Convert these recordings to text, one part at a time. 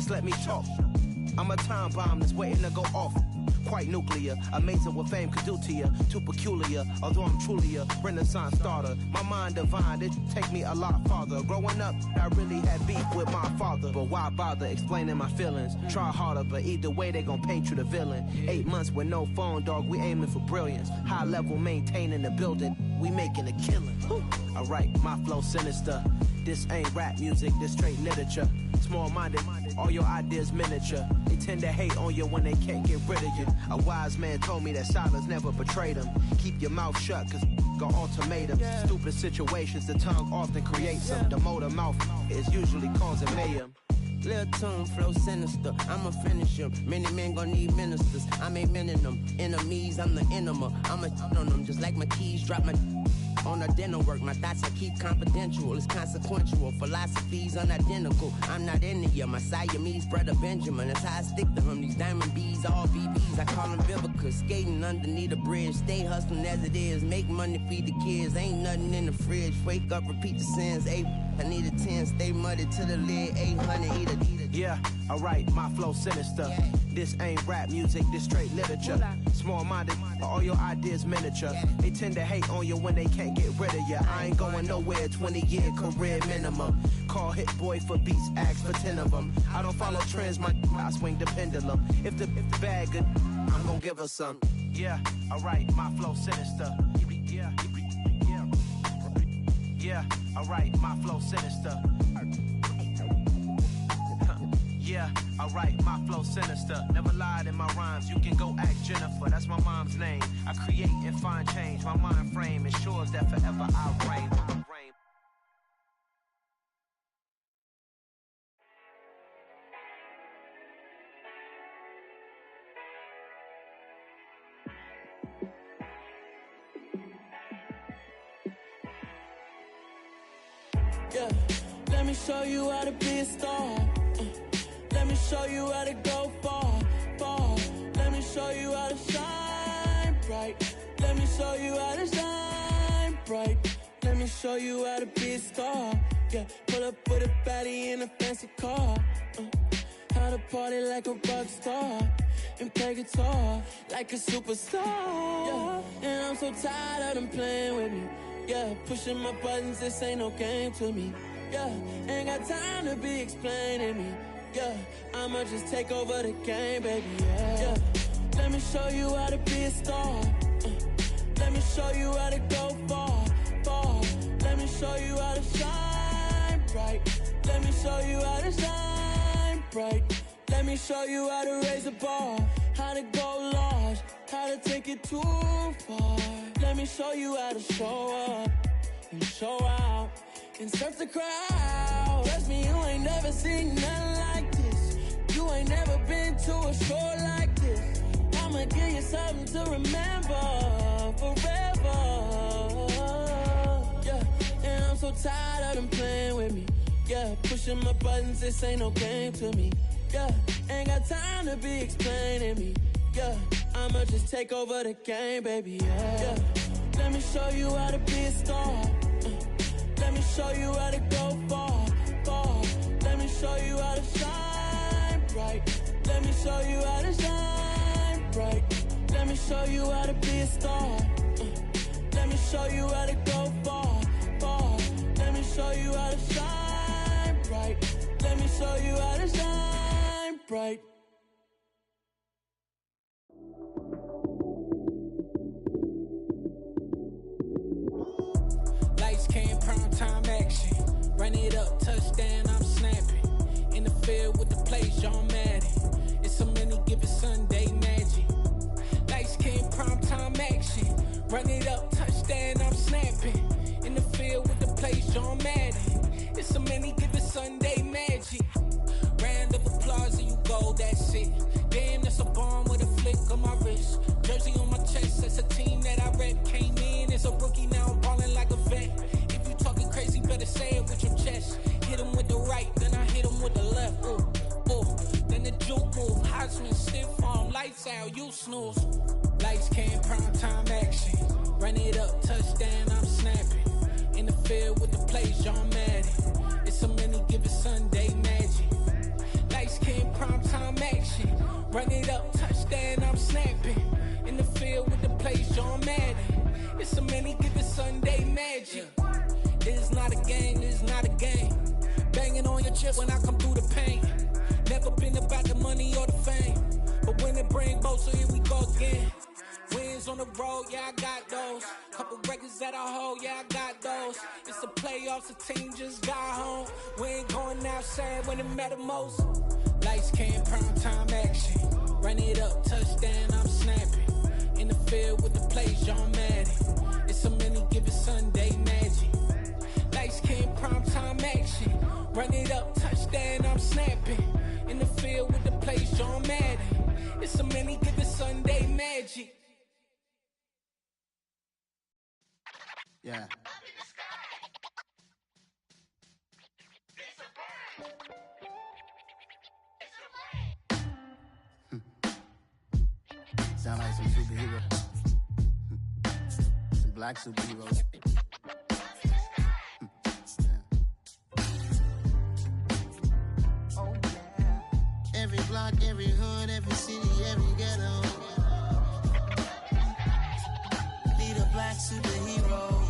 just let me talk. I'm a time bomb that's waiting to go off. Quite nuclear, amazing what fame could do to you. Too peculiar, although I'm truly a renaissance starter. My mind divine, it take me a lot farther. Growing up, I really had beef with my father. But why bother explaining my feelings? Try harder, but either way they gon' paint you the villain. 8 months with no phone, dog, we aiming for brilliance. High level maintaining the building, we making a killing. Alright, my flow sinister. This ain't rap music, this straight literature. Small-minded, all your ideas miniature. They tend to hate on you when they can't get rid of you. A wise man told me that silence never betrayed him. Keep your mouth shut, cause got ultimatums. Stupid situations, the tongue often creates them. The motor mouth is usually causing mayhem. Lil' tune, flow sinister, I'ma finish him. Many men gon' need ministers, I'm a men in them. Enemies, I'm the enema, I'ma on them. Just like my keys, drop my on a dinner work. My thoughts I keep confidential, it's consequential. Philosophies unidentical, I'm not into ya. My Siamese brother Benjamin, that's how I stick to him. These diamond bees, all BBs, I call them Vivica. Skating underneath a bridge, stay hustling as it is. Make money, feed the kids, ain't nothing in the fridge. Wake up, repeat the sins, I need a 10, stay muddy to the lid, 800, eat a. Yeah, alright, my flow sinister. This ain't rap music, this straight literature. Small-minded, all your ideas miniature. They tend to hate on you when they can't get rid of you. I ain't going nowhere, 20-year career minimum. Call Hit Boy for beats, ask for 10 of them. I don't follow trends, I swing the pendulum. If the bag good, I'm gonna give her some. Yeah, alright, my flow sinister. Yeah, alright, my flow sinister. Yeah, alright, my flow sinister. Never lied in my rhymes, you can go ask Jennifer. That's my mom's name. I create and find change. My mind frame ensures that forever I reign. Yeah, let me show you how to be a star. Let me show you how to go far, far. Let me show you how to shine bright. Let me show you how to shine bright. Let me show you how to be a star. Yeah, pull up with a baddie in a fancy car. How to party like a rock star and play guitar like a superstar. Yeah, and I'm so tired of them playing with me. Yeah, pushing my buttons, this ain't no game to me. Yeah, ain't got time to be explaining me. Yeah, I'ma just take over the game, baby, yeah. Let me show you how to be a star. Let me show you how to go far, far. Let me show you how to shine bright. Let me show you how to shine bright. Let me show you how to raise the bar, how to go large, how to take it too far. Let me show you how to show up and show out and surf the crowd. Trust me, you ain't never seen nothing like this. You ain't never been to a show like this. I'ma give you something to remember forever. Yeah, and I'm so tired of them playing with me. Yeah, pushing my buttons, this ain't no game to me. Yeah, ain't got time to be explaining me. Yeah, I'ma just take over the game, baby, yeah. Let me show you how to be a star. Let me show you how to go far, far. Let me show you how to shine bright. Let me show you how to shine bright. Let me show you how to be a star. Let me show you how to go far, far. Let me show you how to shine bright. Let me show you how to shine bright. Lights came, prime time action. Run it up, touchdown, I'm snapping. In the field with the plays, John Madden. It's so many, give it Sunday magic. Lights came, prime time action. Run it up, touchdown, I'm snapping. In the field with the plays, John Madden. It's so many, give it Sunday magic. Round of applause and you go, that's it. Damn, that's a bomb with a flick on my wrist. Jersey on my chest, that's a team that I rep. Came in as a rookie, now I'm ballin' like a vet. If you talking crazy, better say it with your chest. Hit him with the right, then I hit him with the left. Ooh, ooh. Then the juke move, Heisman, stiff arm, lights out, you snooze. Lights came, prime time action. Run it up, touchdown, I'm snapping. In the field with the plays, John Madden. It's so many, give it Sunday magic. Lights, skin, primetime action. Run it up, touchdown, I'm snapping. In the field with the plays, John Madden. It's a many given Sunday magic. It's not a game, it's not a game. Banging on your chest when I come through the pain. Never been about the money or the fame. But when it bring both, so here we go again. Wins on the road, yeah, I got those. Couple records that I hold, yeah, I got those. It's the playoffs, the team just got home. We ain't going outside when it matter most. Lights, cam, primetime action. Run it up, touchdown, I'm snapping. In the field with the plays, John Madden. It's a many given Sunday magic. Lights, cam, primetime action. Run it up, touchdown, I'm snapping. In the field with the plays, John Madden. It's a many given Sunday magic. Yeah. Sound like some superhero. Some black superheroes. Oh yeah. Every block, every hood, every city, every ghetto. Need a black superhero.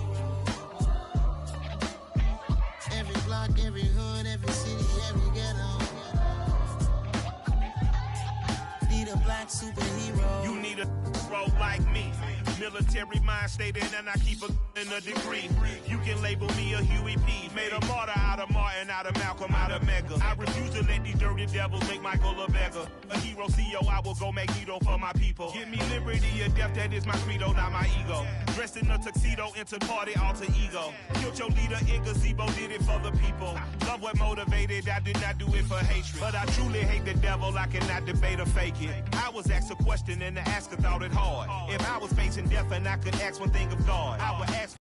Every block, every hood, every city, every ghetto. Need a black superhero. You need a bro like me. Military mind stated, and I keep in a degree. You can label me a Huey P. Made a martyr out of Martin, out of Malcolm, out of Mega. I refuse to let these dirty devils make Michael a beggar. A hero CEO, I will go Magneto for my people. Give me liberty or death, that is my credo, not my ego. Dressed in a tuxedo, into party, alter ego. Killed your leader in gazebo, did it for the people. Love what motivated, I did not do it for hatred. But I truly hate the devil, I cannot debate or fake it. I was asked a question and the asker thought it hard. If I was facing death and I could ask one thing of God, I would ask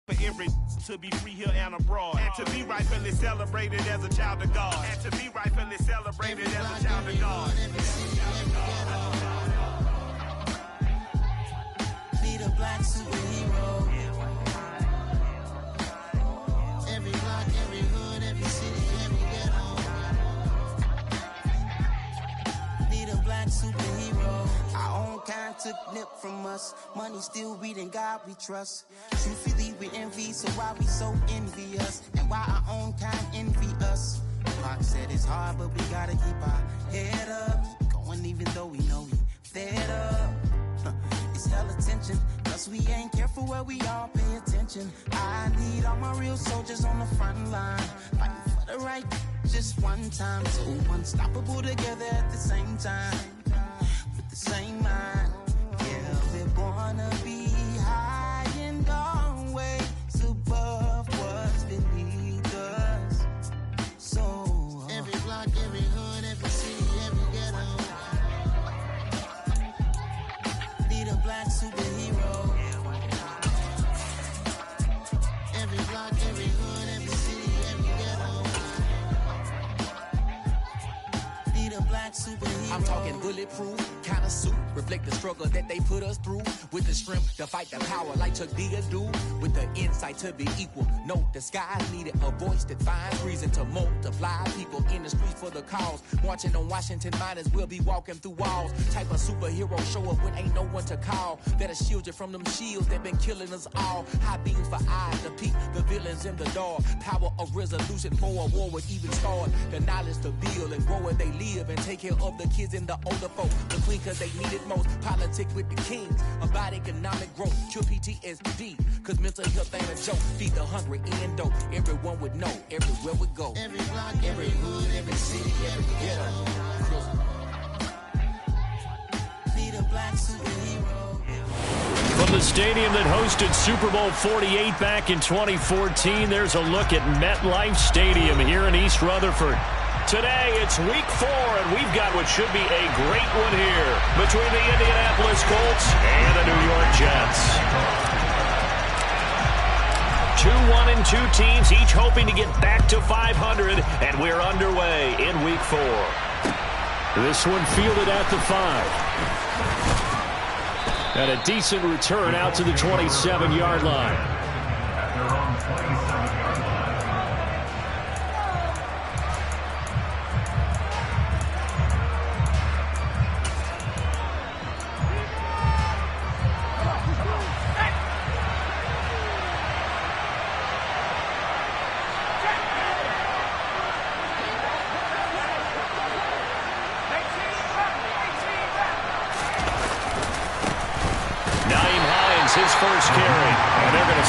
for every to be free here and abroad, and to be rightfully celebrated as a child of God, and to be rightfully celebrated as a child of God. Need a black superhero. Every block, every hood, every city, every ghetto. Need a black superhero. Our own kind took nip from us. Money still reading God we trust. Truthfully we envy, so why we so envious? And why our own kind envy us? Pac said it's hard, but we gotta keep our head up. Going even though we know we fed up. It's hella tension, plus we ain't careful where we all pay attention. I need all my real soldiers on the front line, fighting for the right just one time. So unstoppable together at the same time, with the same mind. Yeah, we're gonna be high and always above what's beneath us. So every block, every hood, every city, every ghetto. Need a black superhero. Every block, every hood, every city, every ghetto. Need a black superhero. I'm talking bulletproof kind of suit, reflect the struggle that they put us through, with the strength to fight the power like Chuck D do, with the insight to be equal. No disguise needed, a voice that finds reason to multiply. People in the streets for the cause, marching on Washington, might as well be walking through walls. Type of superhero show up when ain't no one to call, that'll shield you from them shields that been killing us all. High beams for eyes to peek the villains in the dark. Power of resolution for a war would even start. The knowledge to build and grow where they live, and take care of the kids and the older folk. The queen cause they need it most. Politics with the kings, about economic growth. Cure PTSD, cause mental health ain't a joke. Feed the hungry and dope. Everyone would know, everywhere we go. Every block, every hood, every city, every ghetto. Need a black superhero. From the stadium that hosted Super Bowl 48 back in 2014, there's a look at MetLife Stadium here in East Rutherford. Today, it's week 4, and we've got what should be a great one here between the Indianapolis Colts and the New York Jets. 2-1-2 teams, each hoping to get back to 500, and we're underway in week 4. This one fielded at the 5. And a decent return out to the 27-yard line.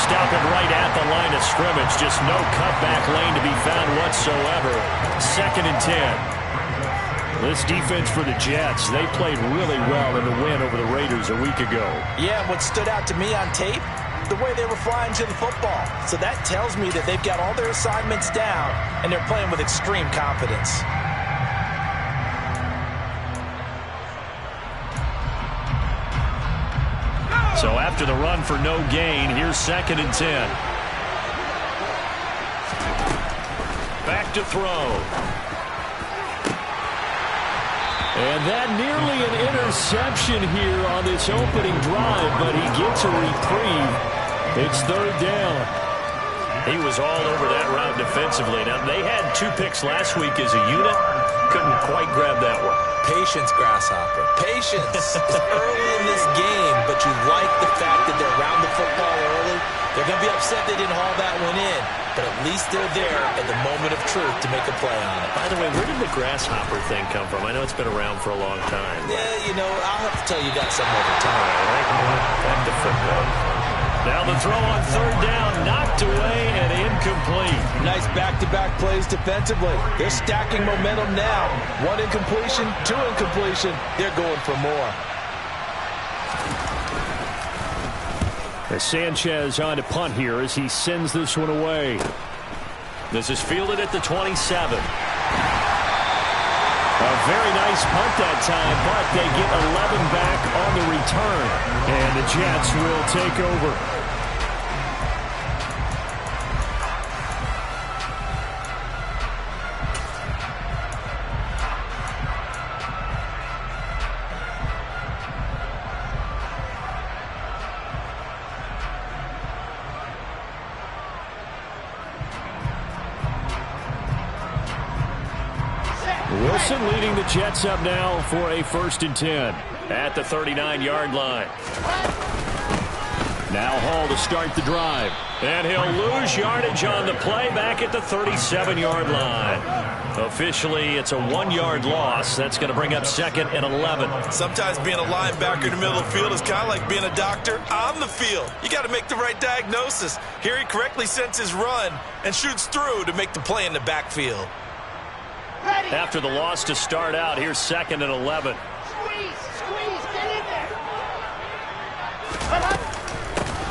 stop it right at the line of scrimmage. Just no cutback lane to be found whatsoever. 2nd and 10. This defense for the Jets, they played really well in the win over the Raiders a week ago. Yeah, what stood out to me on tape, the way they were flying to the football. So that tells me that they've got all their assignments down, and they're playing with extreme confidence. So after the run for no gain, here's 2nd and 10. Back to throw. And that nearly an interception here on this opening drive, but he gets a reprieve. It's 3rd down. He was all over that route defensively. Now, they had 2 picks last week as a unit. Couldn't quite grab that one. Patience, Grasshopper. Patience. It's early in this game, but you like the fact that they're around the football early. They're going to be upset they didn't haul that one in, but at least they're there at the moment of truth to make a play on it. By the way, where did the grasshopper thing come from? I know it's been around for a long time. Yeah, you know, I'll have to tell you that some other time. Back to football. Now the throw on 3rd down, knocked away and incomplete. Nice back-to-back plays defensively. They're stacking momentum now. 1 incompletion, 2 incompletion. They're going for more. As Sanchez on to punt here as he sends this one away. This is fielded at the 27. A very nice punt that time, but they get 11 back on the return. And the Jets will take over. Wilson leading the Jets up now for a 1st and 10 at the 39-yard line. Now Hall to start the drive. And he'll lose yardage on the play back at the 37-yard line. Officially, it's a 1-yard loss. That's going to bring up 2nd and 11. Sometimes being a linebacker in the middle of the field is kind of like being a doctor on the field. You got to make the right diagnosis. Here he correctly sends his run and shoots through to make the play in the backfield. After the loss to start out, here's 2nd and 11. Squeeze, get in there.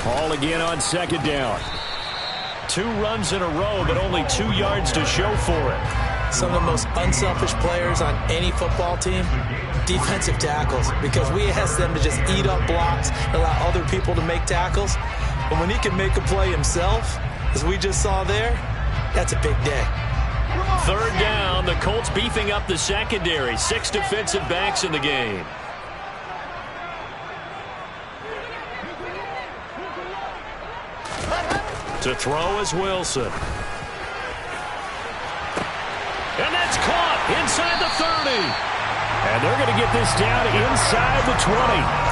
Hall again on 2nd down. 2 runs in a row, but only 2 yards to show for it. Some of the most unselfish players on any football team, defensive tackles, because we ask them to just eat up blocks, allow other people to make tackles. But when he can make a play himself, as we just saw there, that's a big day. 3rd down, the Colts beefing up the secondary. 6 defensive backs in the game. To throw is Wilson. And that's caught inside the 30. And they're going to get this down inside the 20.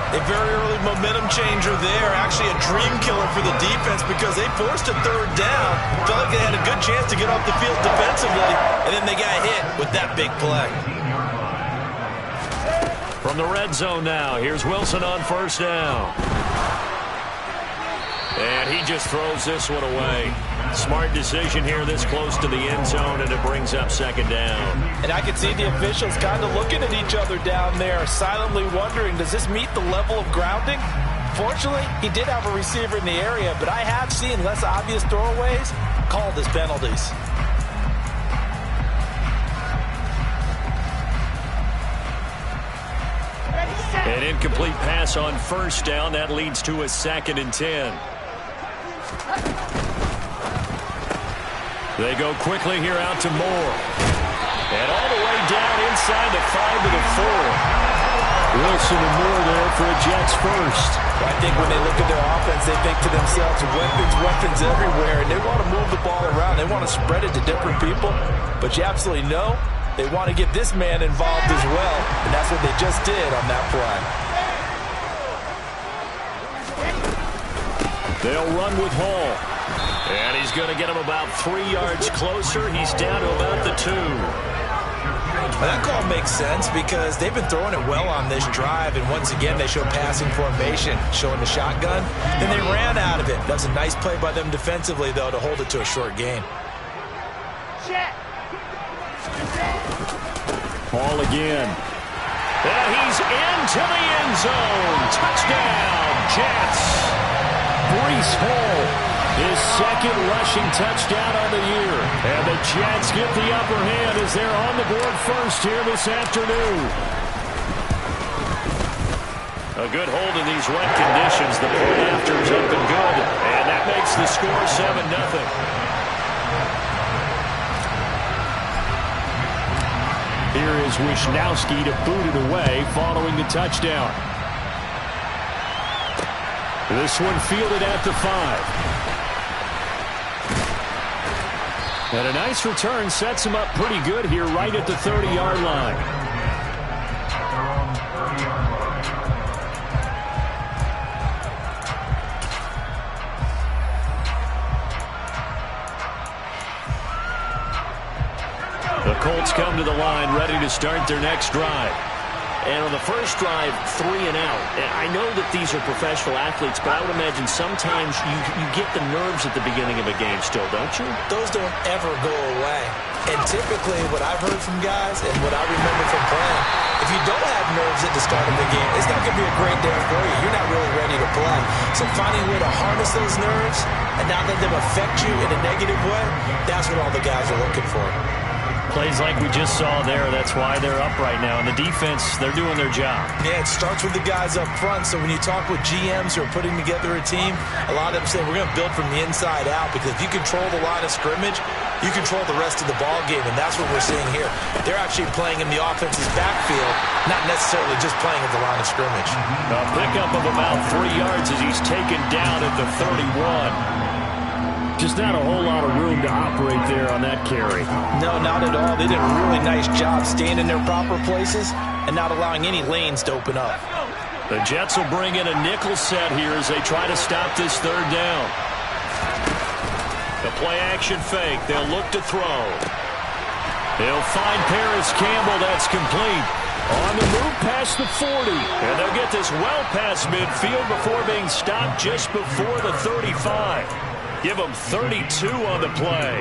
A very early momentum changer there. Actually a dream killer for the defense because they forced a 3rd down. Felt like they had a good chance to get off the field defensively, and then they got hit with that big play. From the red zone now, here's Wilson on 1st down. And he just throws this one away. Smart decision here this close to the end zone, and it brings up 2nd down. And I could see the officials kind of looking at each other down there, silently wondering, does this meet the level of grounding? Fortunately, he did have a receiver in the area, but I have seen less obvious throwaways called as penalties. An incomplete pass on 1st down. That leads to a 2nd and 10. They go quickly here out to Moore. And all the way down inside the 5 to the 4. Wilson and Moore there for a Jets 1st. I think when they look at their offense, they think to themselves, weapons everywhere, and they want to move the ball around. They want to spread it to different people. But you absolutely know they want to get this man involved as well, and that's what they just did on that play. They'll run with Hall. And he's going to get him about 3 yards closer. He's down to about the 2. Well, that call makes sense because they've been throwing it well on this drive, and once again they show passing formation, showing the shotgun. Then they ran out of it. That was a nice play by them defensively, though, to hold it to a short gain. Ball again. And he's into the end zone. Touchdown, Jets. Breece Hall, his second rushing touchdown on the year. And the Jets get the upper hand as they're on the board first here this afternoon. A good hold in these wet conditions. The point after is up and good. And that makes the score 7-0. Here is Wisnowski to boot it away following the touchdown. This one fielded at the 5. And a nice return sets him up pretty good here right at the 30-yard line. The Colts come to the line ready to start their next drive. And on the first drive, 3 and out. I know that these are professional athletes, but I would imagine sometimes you get the nerves at the beginning of a game still, don't you? Those don't ever go away. And typically what I've heard from guys and what I remember from playing, if you don't have nerves at the start of the game, it's not going to be a great day for you. You're not really ready to play. So finding a way to harness those nerves and not let them affect you in a negative way, that's what all the guys are looking for. Plays like we just saw there. That's why they're up right now. And the defense, they're doing their job. Yeah, it starts with the guys up front. So when you talk with GMs who are putting together a team, a lot of them say we're going to build from the inside out, because if you control the line of scrimmage, you control the rest of the ball game, and that's what we're seeing here. They're actually playing in the offense's backfield, not necessarily just playing at the line of scrimmage. A pickup of about 3 yards as he's taken down at the 31. Just not a whole lot of room to operate there on that carry. No, not at all. They did a really nice job staying in their proper places and not allowing any lanes to open up. The Jets will bring in a nickel set here as they try to stop this third down. The play-action fake. They'll look to throw. They'll find Paris Campbell. That's complete. On the move past the 40. And they'll get this well past midfield before being stopped just before the 35. Give them 32 on the play.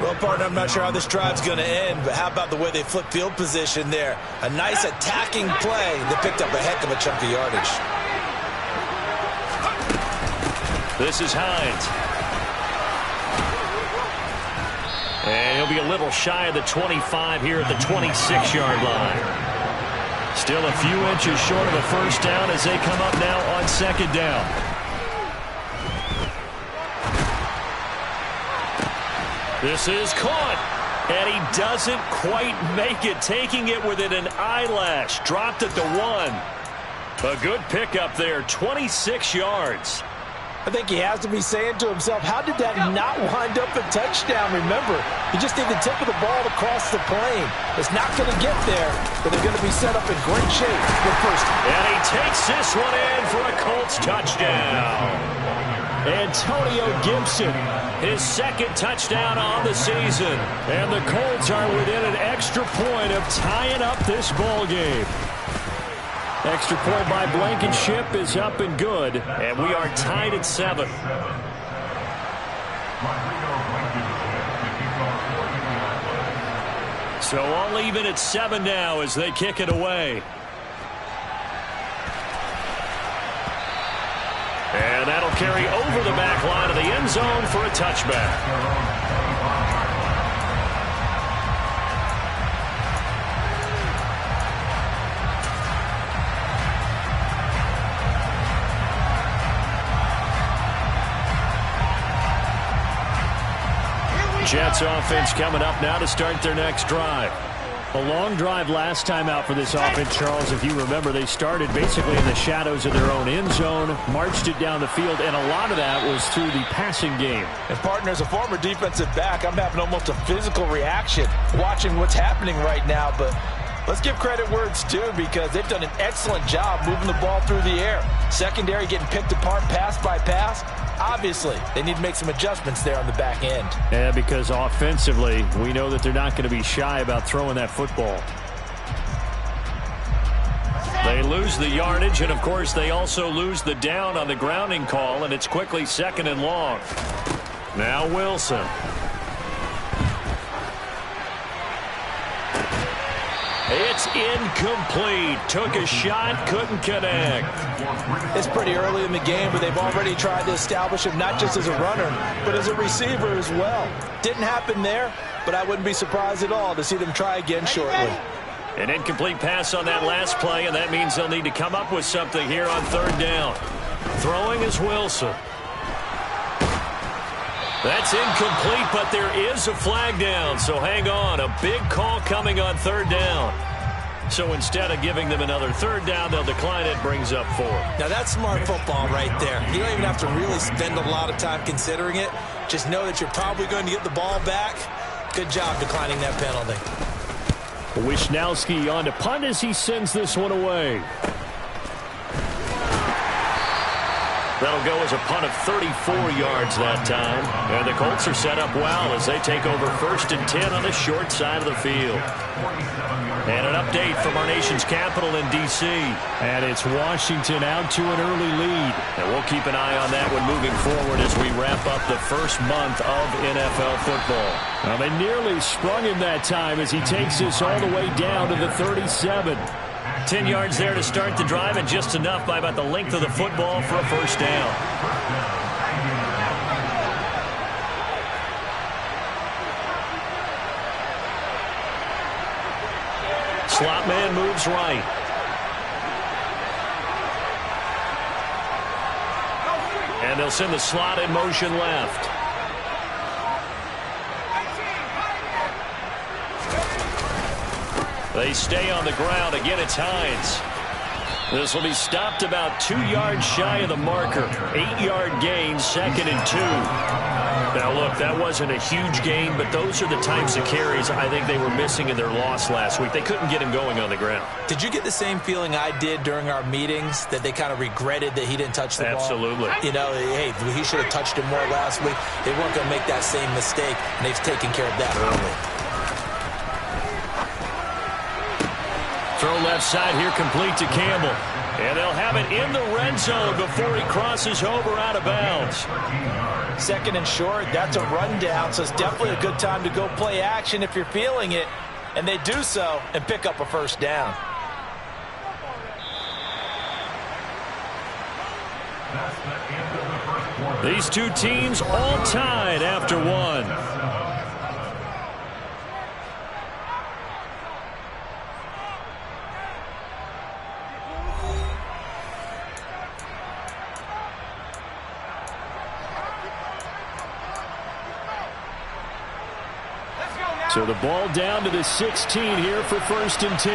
Well, partner, I'm not sure how this drive's going to end, but how about the way they flip field position there? A nice attacking play that picked up a heck of a chunk of yardage. This is Hines. And he'll be a little shy of the 25 here at the 26-yard line. Still a few inches short of a first down as they come up now on second down. This is caught, and he doesn't quite make it, taking it within an eyelash. Dropped at the 1. A good pickup there, 26 yards. I think he has to be saying to himself, how did that not wind up a touchdown? Remember, you just need the tip of the ball to cross the plane. It's not going to get there, but they're going to be set up in great shape for first. And he takes this one in for a Colts touchdown. Antonio Gibson, his second touchdown on the season. And the Colts are within an extra point of tying up this ball game. Extra point by Blankenship is up and good. And we are tied at 7. So all even at 7 now as they kick it away. And that'll carry over the back line of the end zone for a touchback. Jets offense coming up now to start their next drive. A long drive last time out for this offense, Charles. If you remember, they started basically in the shadows of their own end zone, marched it down the field, and a lot of that was through the passing game. And, partner, as a former defensive back, I'm having almost a physical reaction watching what's happening right now. But Let's give credit where it's due because they've done an excellent job moving the ball through the air. Secondary getting picked apart pass by pass. Obviously, they need to make some adjustments there on the back end. Yeah, because offensively, we know that they're not going to be shy about throwing that football. They lose the yardage, and of course, they also lose the down on the grounding call, and it's quickly 2nd and long. Now Wilson. It's incomplete. Took a shot, couldn't connect. It's pretty early in the game, but they've already tried to establish him not just as a runner, but as a receiver as well. Didn't happen there, but I wouldn't be surprised at all to see them try again shortly. An incomplete pass on that last play, and that means they'll need to come up with something here on 3rd down. Throwing is Wilson. That's incomplete, but there is a flag down, so hang on. A big call coming on 3rd down. So instead of giving them another 3rd down, they'll decline it, brings up 4. Now that's smart football right there. You don't even have to really spend a lot of time considering it. Just know that you're probably going to get the ball back. Good job declining that penalty. Wishnowski on to punt as he sends this one away. That'll go as a punt of 34 yards that time. And the Colts are set up well as they take over 1st and 10 on the short side of the field. And an update from our nation's capital in D.C. And it's Washington out to an early lead. And we'll keep an eye on that one moving forward as we wrap up the first month of NFL football. Well, they nearly sprung him that time as he takes this all the way down to the 37. 10 yards there to start the drive, and just enough by about the length of the football for a 1st down. Slot man moves right. And they'll send the slot in motion left. They stay on the ground. Again, it's Hines. This will be stopped about 2 yards shy of the marker. 8-yard gain, 2nd and 2. Now, look, that wasn't a huge gain, but those are the types of carries I think they were missing in their loss last week. They couldn't get him going on the ground. Did you get the same feeling I did during our meetings, that they kind of regretted that he didn't touch the ball? Absolutely. You know, hey, he should have touched him more last week. They weren't going to make that same mistake, and they've taken care of that early. Throw left side here, complete to Campbell. And they'll have it in the red zone before he crosses over out of bounds. 2nd and short, that's a rundown, so it's definitely a good time to go play action if you're feeling it. And they do so and pick up a 1st down. These two teams all tied after one. So the ball down to the 16 here for 1st and 10.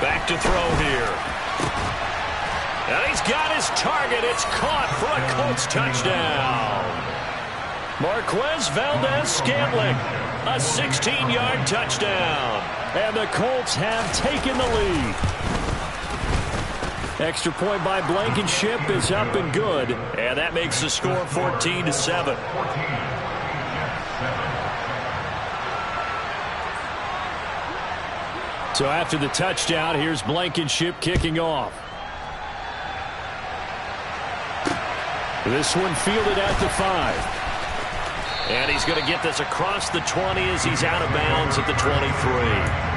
Back to throw here. And he's got his target. It's caught for a Colts touchdown. Marquez Valdez-Scantling, a 16-yard touchdown. And the Colts have taken the lead. Extra point by Blankenship is up and good. And that makes the score 14-7. So after the touchdown, here's Blankenship kicking off. This one fielded at the 5. And he's going to get this across the 20 as he's out of bounds at the 23.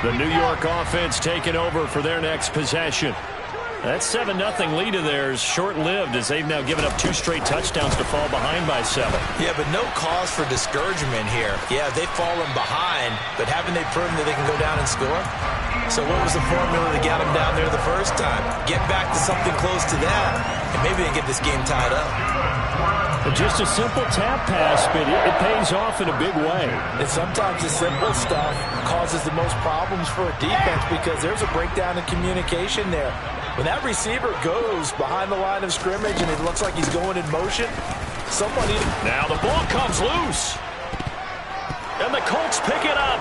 The New York offense taking over for their next possession. That 7-0 lead of theirs short-lived as they've now given up 2 straight touchdowns to fall behind by 7. Yeah, but no cause for discouragement here. Yeah, they've fallen behind, but haven't they proven that they can go down and score? So what was the formula that got them down there the first time? Get back to something close to that, and maybe they get this game tied up. Just a simple tap pass, but it pays off in a big way. And sometimes the simple stuff causes the most problems for a defense because there's a breakdown in communication there. When that receiver goes behind the line of scrimmage and it looks like he's going in motion, somebody... Now the ball comes loose. And the Colts pick it up.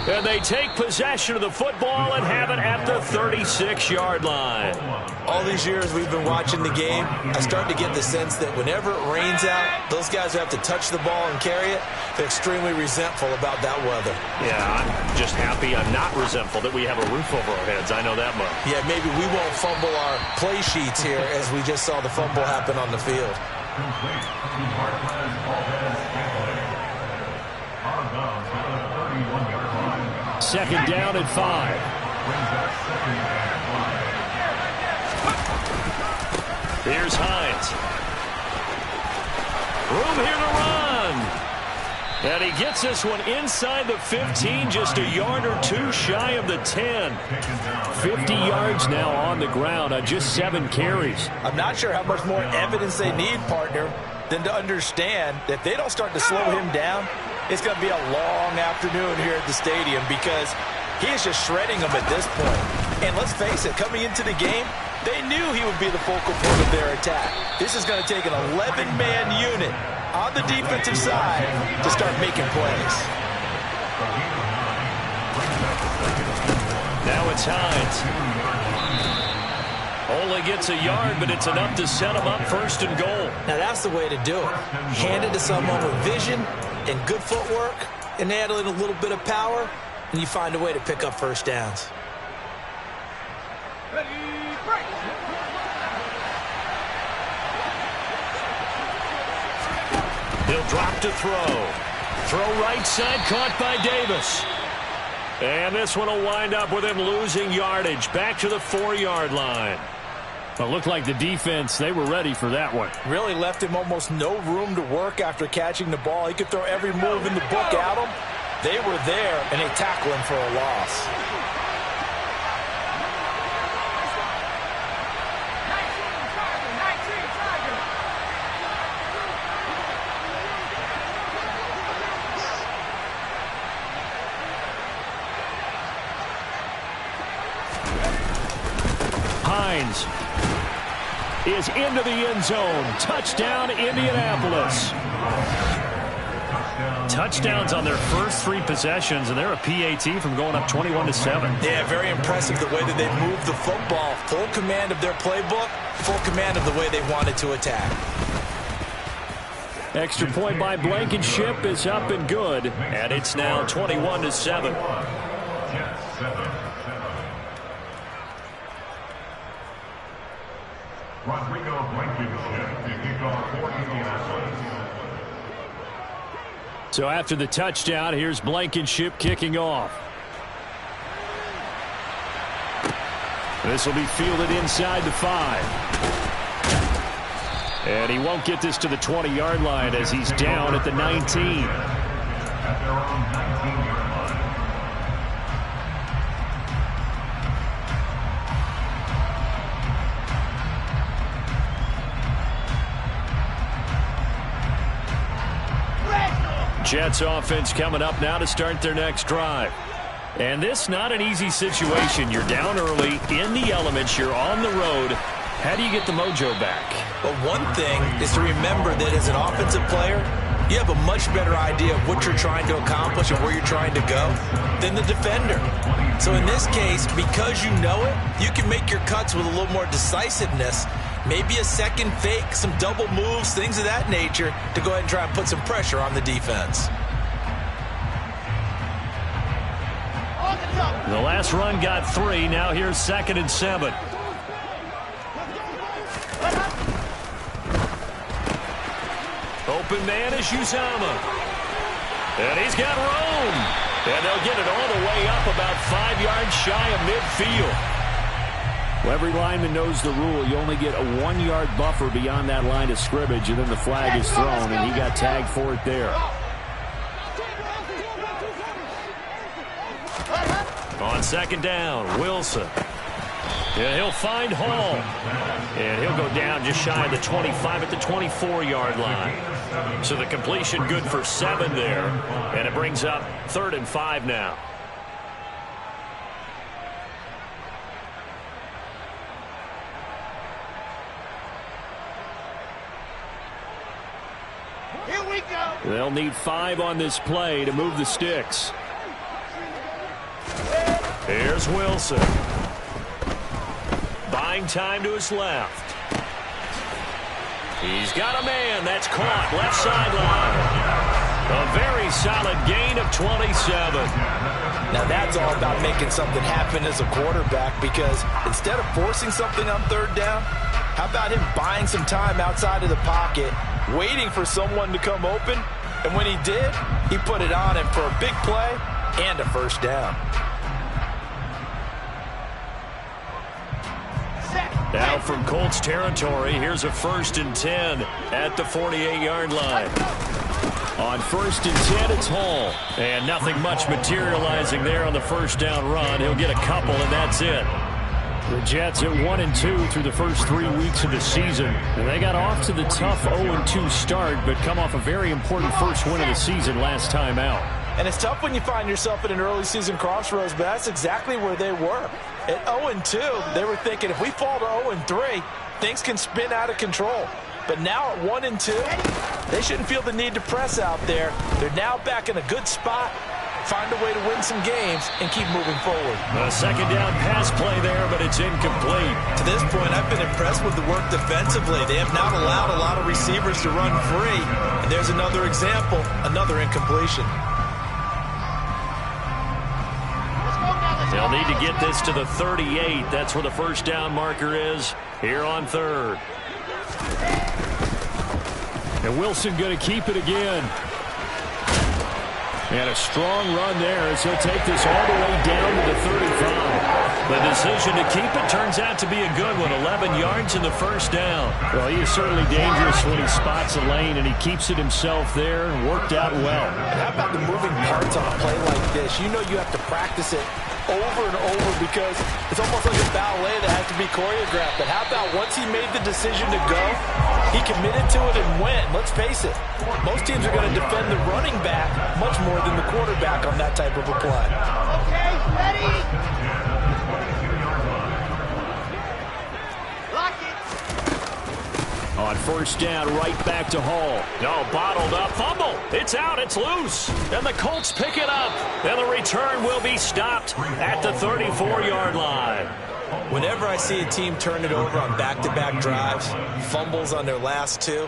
And they take possession of the football and have it at the 36-yard line. All these years we've been watching the game, I start to get the sense that whenever it rains out, those guys who have to touch the ball and carry it, they're extremely resentful about that weather. Yeah, I'm just happy I'm not resentful that we have a roof over our heads. I know that much. Yeah, maybe we won't fumble our play sheets here as we just saw the fumble happen on the field. Second down and 5. Here's Hines. Room here to run. And he gets this one inside the 15, just a yard or two shy of the 10. 50 yards now on the ground on just 7 carries. I'm not sure how much more evidence they need, partner, than to understand that if they don't start to slow him down, it's going to be a long afternoon here at the stadium because he is just shredding them at this point. And let's face it, coming into the game, they knew he would be the focal point of their attack. This is going to take an 11-man unit on the defensive side to start making plays. Now it's Hines. Only gets a yard, but it's enough to set him up 1st and goal. Now that's the way to do it. Hand it to someone with vision and good footwork, and add a little bit of power, and you find a way to pick up first downs. He'll drop to throw. Throw right side, caught by Davis. And this one will wind up with him losing yardage. Back to the 4-yard line. It looked like the defense, they were ready for that one. Really left him almost no room to work after catching the ball. He could throw every move in the book at him. They were there, and they tackled him for a loss. Hines is into the end zone. Touchdown, Indianapolis. Touchdowns on their first 3 possessions, and they're a PAT from going up 21-7. Yeah, very impressive the way that they moved the football. Full command of their playbook, full command of the way they wanted to attack. Extra point by Blankenship is up and good, and it's now 21-7. Rodrigo Blankenship to kick off for Indianapolis. So after the touchdown, here's Blankenship kicking off. This will be fielded inside the 5. And he won't get this to the 20-yard line as he's down at the 19. At their own 19-yard line. Jets offense coming up now to start their next drive. And this not an easy situation. You're down early, in the elements, you're on the road. How do you get the mojo back? Well, one thing is to remember that as an offensive player, you have a much better idea of what you're trying to accomplish and where you're trying to go than the defender. So in this case, because you know it, you can make your cuts with a little more decisiveness. Maybe a second fake, some double moves, things of that nature to go ahead and try and put some pressure on the defense. The last run got 3. Now here's 2nd and 7. Open man is Uzomah. And he's got room. And they'll get it all the way up about 5 yards shy of midfield. Well, every lineman knows the rule. You only get a 1-yard buffer beyond that line of scrimmage, and then the flag is thrown, and he got tagged for it there. On 2nd down, Wilson. Yeah, he'll find Hall. And he'll go down just shy of the 25 at the 24-yard line. So the completion good for 7 there. And it brings up 3rd and 5 now. Here we go. They'll need 5 on this play to move the sticks. Here's Wilson. Buying time to his left. He's got a man. That's caught. Left sideline. A very solid gain of 27. Now that's all about making something happen as a quarterback, because instead of forcing something on 3rd down, how about him buying some time outside of the pocket, waiting for someone to come open, and when he did, he put it on him for a big play and a 1st down. Now from Colts territory, here's a 1st and 10 at the 48-yard line. On 1st and 10, it's Hall. And nothing much materializing there on the 1st down run. He'll get a couple, and that's it. The Jets at 1-2 through the first 3 weeks of the season. And they got off to the tough 0-2 start, but come off a very important first win of the season last time out. And it's tough when you find yourself at an early season crossroads, but that's exactly where they were. At 0-2, they were thinking if we fall to 0-3, things can spin out of control. But now at 1-2, they shouldn't feel the need to press out there. They're now back in a good spot, find a way to win some games, and keep moving forward. A 2nd down pass play there, but it's incomplete. To this point, I've been impressed with the work defensively. They have not allowed a lot of receivers to run free. And there's another example, another incompletion. They'll need to get this to the 38. That's where the 1st down marker is here on 3rd. And Wilson going to keep it again. And a strong run there as he'll take this all the way down to the 35. The decision to keep it turns out to be a good one. 11 yards in the 1st down. Well, he is certainly dangerous when he spots a lane, and he keeps it himself there and worked out well. And how about the moving parts on a play like this? You know you have to practice it over and over because it's almost like a ballet that has to be choreographed. But how about once he made the decision to go, he committed to it and went. Let's face it, most teams are going to defend the running back much more than the quarterback on that type of a play. Okay, ready? Lock it. On 1st down, right back to Hall. No, bottled up, fumble. It's out, it's loose. And the Colts pick it up. And the return will be stopped at the 34-yard line. Whenever I see a team turn it over on back-to-back drives, fumbles on their last 2,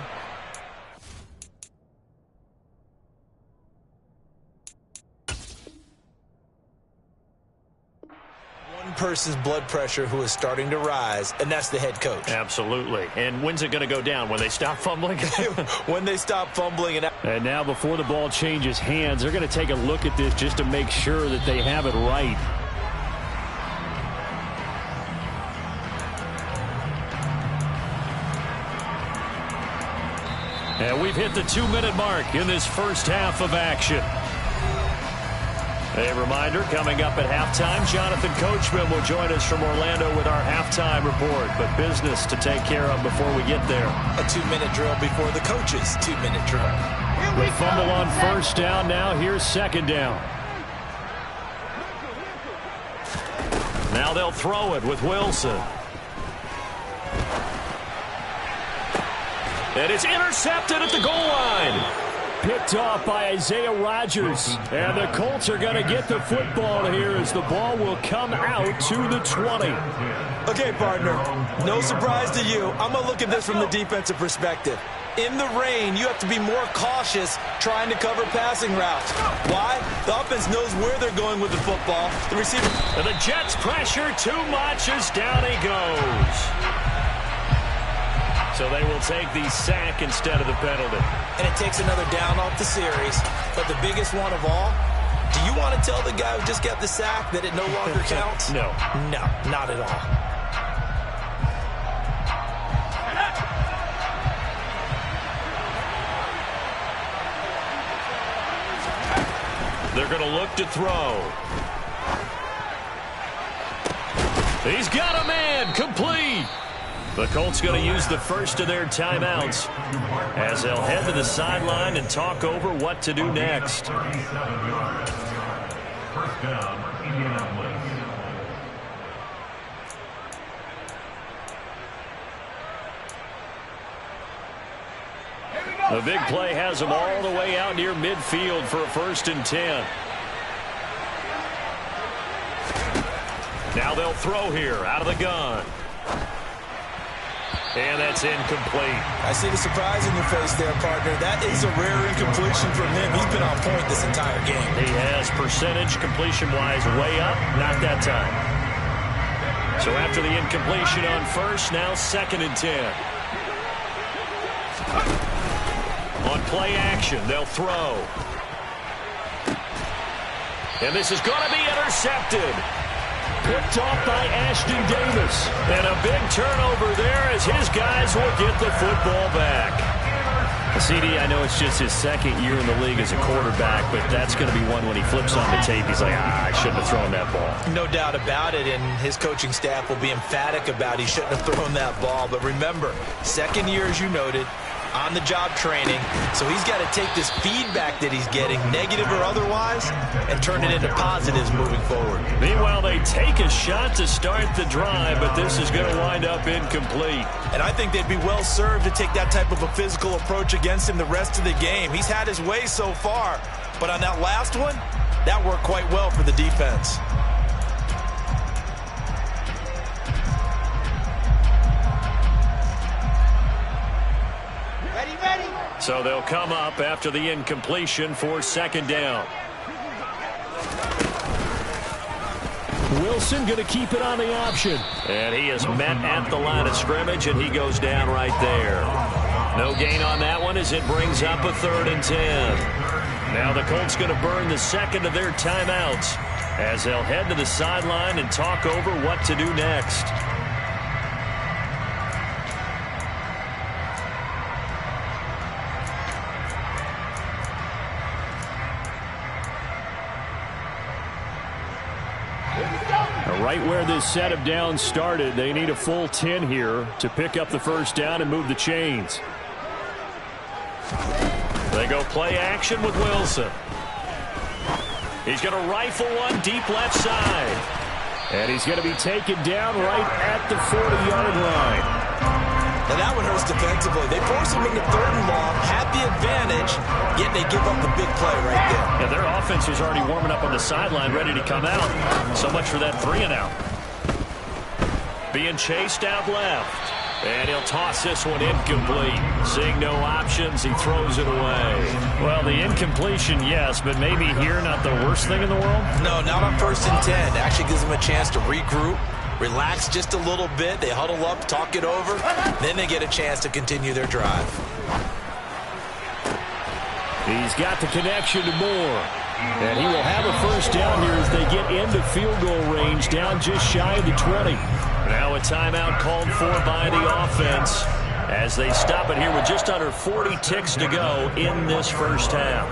person's blood pressure who is starting to rise, and that's the head coach. Absolutely. And when's it going to go down? When they stop fumbling? When they stop fumbling. And now before the ball changes hands, they're going to take a look at this just to make sure that they have it right. And we've hit the 2-minute mark in this first half of action. A reminder, coming up at halftime, Jonathan Coachman will join us from Orlando with our halftime report. But business to take care of before we get there. A 2-minute drill before the coach's 2-minute drill. The fumble on 1st down. Now here's 2nd down. Now they'll throw it with Wilson. And it's intercepted at the goal line. Picked off by Isaiah Rodgers. And the Colts are going to get the football here as the ball will come out to the 20. Okay, partner, no surprise to you. I'm going to look at this from the defensive perspective. In the rain, you have to be more cautious trying to cover passing routes. Why? The offense knows where they're going with the football. The receiver. And the Jets pressure too much as down he goes. So they will take the sack instead of the penalty. And it takes another down off the series. But the biggest one of all, do you want to tell the guy who just got the sack that it no longer counts? No. No, not at all. They're going to look to throw. He's got a man, complete. The Colts going to use the first of their timeouts as they'll head to the sideline and talk over what to do next. 37 yards. First down, Indianapolis. The big play has them all the way out near midfield for a 1st and 10. Now they'll throw here out of the gun. And that's incomplete. I see the surprise in your face there, partner. That is a rare incompletion from him. He's been on point this entire game. He has percentage completion-wise way up, not that time. So after the incompletion on first, now 2nd and 10. On play action, they'll throw. And this is going to be intercepted. Picked off by Ashton Davis. And a big turnover there as his guys will get the football back. CD, I know it's just his 2nd year in the league as a quarterback, but that's going to be one when he flips on the tape. He's like, I shouldn't have thrown that ball. No doubt about it, and his coaching staff will be emphatic about he shouldn't have thrown that ball. But remember, 2nd year, as you noted, on-the-job training, so he's got to take this feedback that he's getting, negative or otherwise, and turn it into positives moving forward. Meanwhile, they take a shot to start the drive, but this is going to wind up incomplete. And I think they'd be well served to take that type of a physical approach against him the rest of the game. He's had his way so far, but on that last one, that worked quite well for the defense. So they'll come up after the incompletion for 2nd down. Wilson going to keep it on the option. And he is met at the line of scrimmage, and he goes down right there. No gain on that one as it brings up a 3rd and 10. Now the Colts going to burn the 2nd of their timeouts as they'll head to the sideline and talk over what to do next. Right where this set of downs started, they need a full 10 here to pick up the 1st down and move the chains. They go play action with Wilson. He's going to rifle one deep left side. And he's going to be taken down right at the 40-yard line. Now that one hurts defensively. They force him into 3rd and long, had the advantage, yet they give up the big play right there. Yeah, their offense was already warming up on the sideline, ready to come out. So much for that 3-and-out. Being chased out left. And he'll toss this one incomplete. Seeing no options, he throws it away. Well, the incompletion, yes, but maybe here not the worst thing in the world? No, not on 1st and 10. It actually gives them a chance to regroup, relax just a little bit. They huddle up, talk it over. Then they get a chance to continue their drive. He's got the connection to Moore. And he will have a 1st down here as they get into field goal range, down just shy of the 20. Now a timeout called for by the offense as they stop it here with just under 40 ticks to go in this 1st half.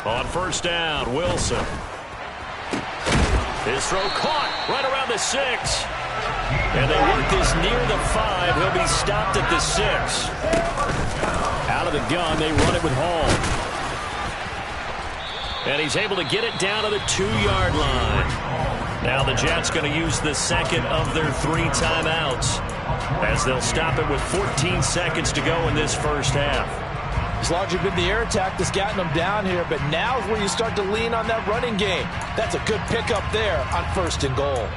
On 1st down, Wilson. His throw caught right around the 6. And they work this near the 5. He'll be stopped at the 6. Out of the gun, they run it with Hall. And he's able to get it down to the 2-yard line. Now the Jets going to use the 2nd of their 3 timeouts as they'll stop it with 14 seconds to go in this 1st half. It's largely been the air attack that's gotten them down here, but now is where you start to lean on that running game. That's a good pickup there on 1st and goal.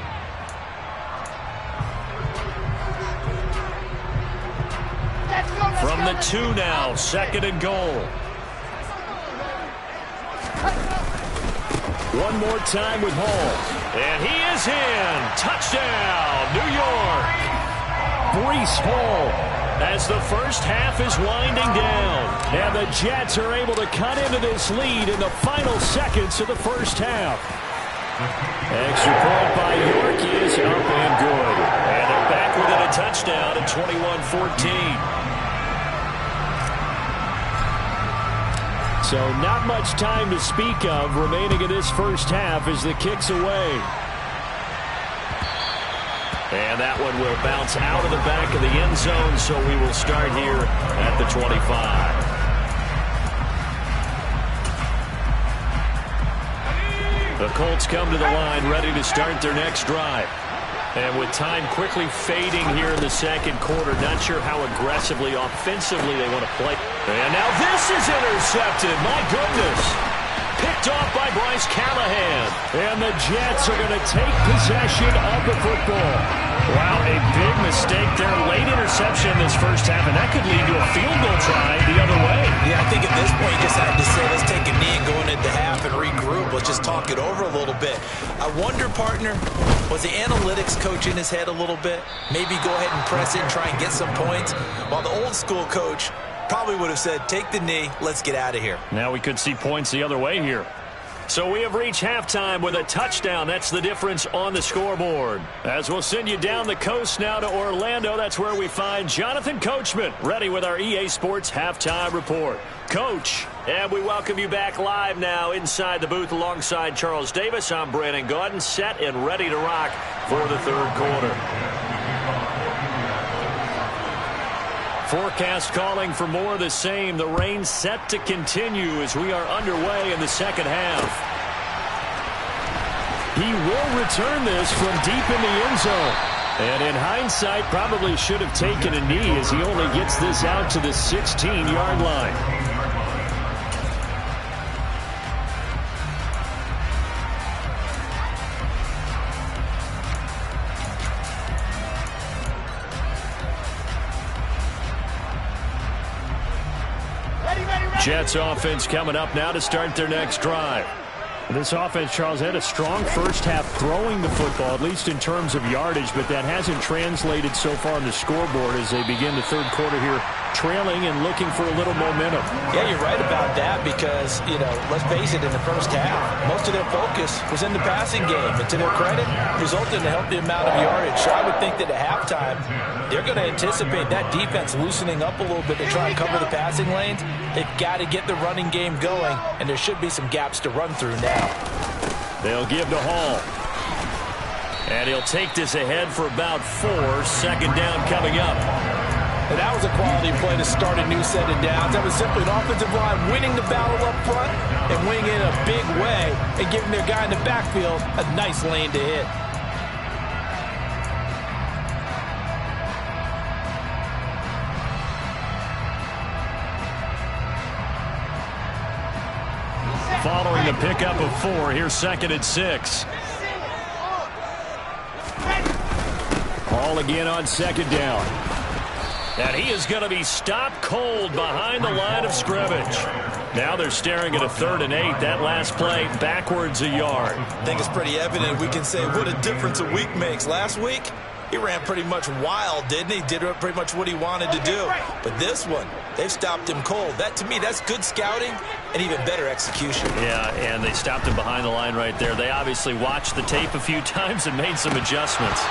From the 2 now, 2nd and goal. One more time with Hall. And he is in. Touchdown, New York. Breece Hall. As the 1st half is winding down. And the Jets are able to cut into this lead in the final seconds of the 1st half. Extra point by York is up and good. And they're back within a touchdown at 21-14. So not much time to speak of remaining in this first half as the kick's away. And that one will bounce out of the back of the end zone, so we will start here at the 25. The Colts come to the line ready to start their next drive. And with time quickly fading here in the second quarter, not sure how aggressively, offensively they want to play. And now this is intercepted. My goodness. Picked off by Bryce Callahan. And the Jets are going to take possession of the football. Wow, a big mistake there. Late interception in this first half, and that could lead to a field goal try the other way. Yeah, I think at this point you just had to say, let's take a knee and go into half and regroup. Let's just talk it over a little bit. I wonder, partner, was the analytics coach in his head a little bit? Maybe go ahead and press it and try and get some points? While the old school coach probably would have said, take the knee, let's get out of here. Now we could see points the other way here. So we have reached halftime with a touchdown. That's the difference on the scoreboard. As we'll send you down the coast now to Orlando, that's where we find Jonathan Coachman, ready with our EA Sports Halftime Report. Coach, and we welcome you back live now inside the booth alongside Charles Davis. I'm Brandon Gaudin, set and ready to rock for the third quarter. Forecast calling for more of the same. The rain set to continue as we are underway in the second half. He will return this from deep in the end zone. And in hindsight, probably should have taken a knee as he only gets this out to the 16-yard line. Jets offense coming up now to start their next drive. This offense, Charles, had a strong first half throwing the football, at least in terms of yardage, but that hasn't translated so far on the scoreboard as they begin the third quarter here, trailing and looking for a little momentum. Yeah, you're right about that because, let's face it, in the first half, most of their focus was in the passing game. And to their credit, resulted in a healthy amount of yardage. So I would think that at halftime, they're going to anticipate that defense loosening up a little bit to try and cover the passing lanes. They've got to get the running game going, and there should be some gaps to run through now. They'll give to Hall. And he'll take this ahead for about 4. Second down coming up. And that was a quality play to start a new set of downs. That was simply an offensive line winning the battle up front and winning in a big way and giving their guy in the backfield a nice lane to hit. Following the pickup of 4, here's second and 6. Hall again on second down. And he is going to be stopped cold behind the line of scrimmage. Now they're staring at a 3rd and 8. That last play backwards a yard. I think it's pretty evident. We can say what a difference a week makes. Last week, he ran pretty much wild, didn't he? Did pretty much what he wanted to do. But this one, they've stopped him cold. That, to me, that's good scouting and even better execution. Yeah, and they stopped him behind the line right there. They obviously watched the tape a few times and made some adjustments.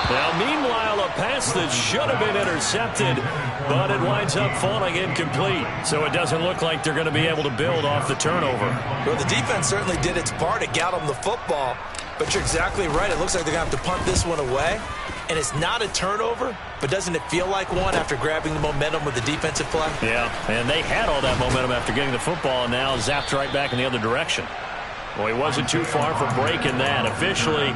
Now, meanwhile, a pass that should have been intercepted, but it winds up falling incomplete. So it doesn't look like they're going to be able to build off the turnover. Well, the defense certainly did its part to get them the football. But you're exactly right. It looks like they're going to have to punt this one away. And it's not a turnover, but doesn't it feel like one after grabbing the momentum with the defensive play? Yeah, and they had all that momentum after getting the football and now zapped right back in the other direction. Well, he wasn't too far from breaking that. Officially,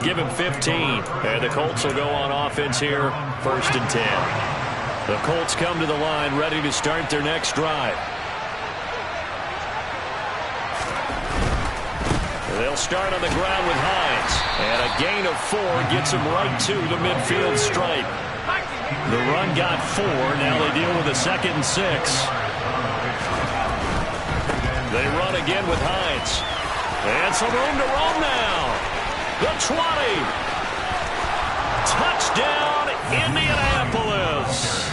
give him 15. And the Colts will go on offense here, 1st and 10. The Colts come to the line ready to start their next drive. They'll start on the ground with Hines. And a gain of 4 gets him right to the midfield stripe. The run got 4. Now they deal with a 2nd and 6. They run again with Hines. And some room to roam now. The 20. Touchdown, Indianapolis.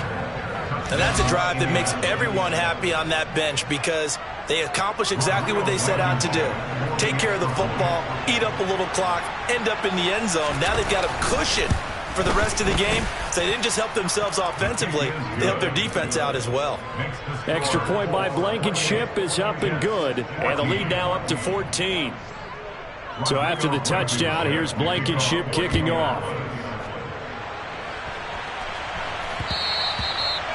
And that's a drive that makes everyone happy on that bench because they accomplish exactly what they set out to do. Take care of the football, eat up a little clock, end up in the end zone. Now they've got a cushion for the rest of the game, they didn't just help themselves offensively, they helped their defense out as well. Extra point by Blankenship is up and good, and the lead now up to 14. So after the touchdown, here's Blankenship kicking off.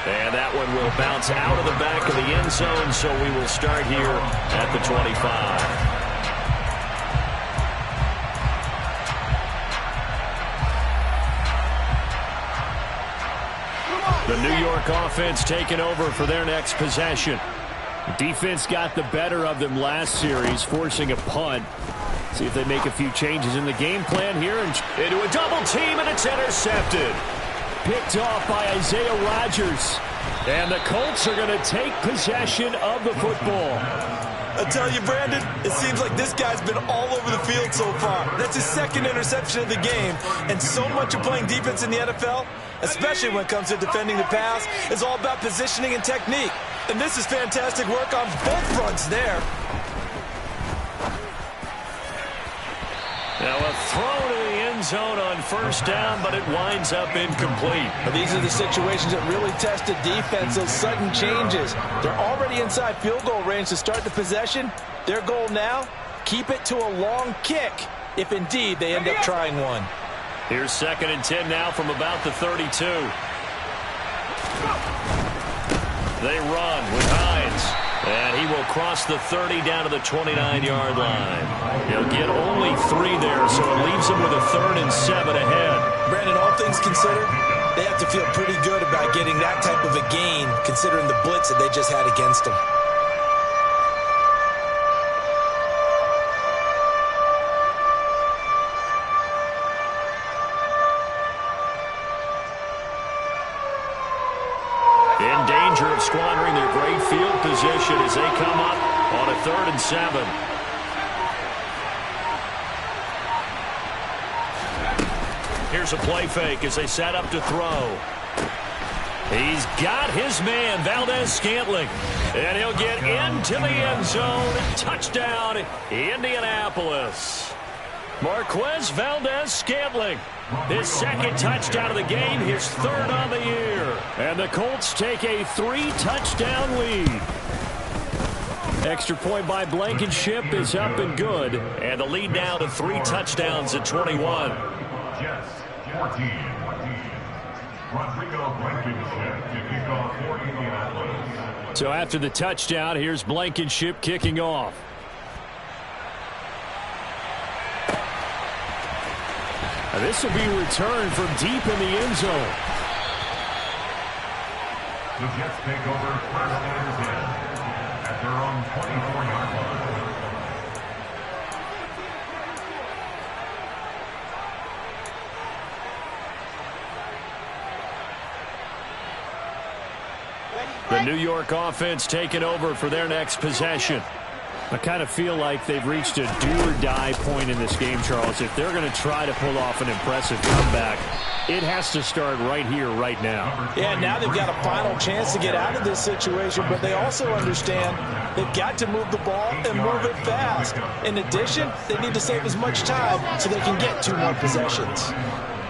And that one will bounce out of the back of the end zone, so we will start here at the 25. The New York offense taking over for their next possession. The defense got the better of them last series, forcing a punt. See if they make a few changes in the game plan here. And into a double team, and it's intercepted. Picked off by Isaiah Rodgers. And the Colts are going to take possession of the football. I tell you, Brandon, it seems like this guy's been all over the field so far. That's his second interception of the game. And so much of playing defense in the NFL, especially when it comes to defending the pass, is all about positioning and technique. And this is fantastic work on both fronts there. Now a throw to the end zone on first down, but it winds up incomplete. But these are the situations that really test the defense, those sudden changes. They're already inside field goal range to start the possession. Their goal now, keep it to a long kick, if indeed they end up trying one. Here's 2nd and 10 now from about the 32. They run with Hines. And he will cross the 30 down to the 29-yard line. He'll get only 3 there, so it leaves him with a 3rd and 7 ahead. Brandon, all things considered, they have to feel pretty good about getting that type of a gain, considering the blitz that they just had against them. In danger of squandering their great field position as they come up on a 3rd and 7. Here's a play fake as they set up to throw. He's got his man, Valdez-Scantling. And he'll get into the end zone. Touchdown, Indianapolis. Marquez Valdez-Scantling. His 2nd touchdown of the game, his 3rd on the year. And the Colts take a 3-touchdown lead. Extra point by Blankenship is up and good. And the lead now to 3 touchdowns at 21. Jets 14. Rodrigo Blankenship to kick off for Indianapolis. So after the touchdown, here's Blankenship kicking off. And this will be returned from deep in the end zone. The Jets take over 1st and 10 at their own 24-yard line. The New York offense taking over for their next possession. I kind of feel like they've reached a do-or-die point in this game, Charles. If they're going to try to pull off an impressive comeback, it has to start right here, right now. Yeah, now they've got a final chance to get out of this situation, but they also understand they've got to move the ball and move it fast. In addition, they need to save as much time so they can get 2 more possessions.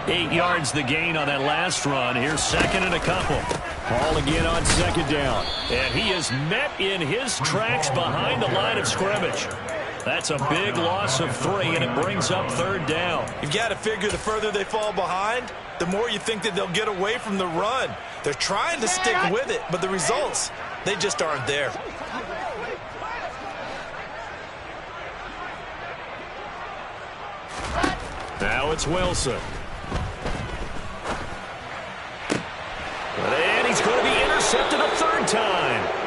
8 yards the gain on that last run. Here's 2nd and a couple. Ball again on 2nd down. And he is met in his tracks behind the line of scrimmage. That's a big loss of 3, and it brings up 3rd down. You've got to figure the further they fall behind, the more you think that they'll get away from the run. They're trying to stick with it, but the results, they just aren't there. Now it's Wilson. And he's going to be intercepted a 3rd time.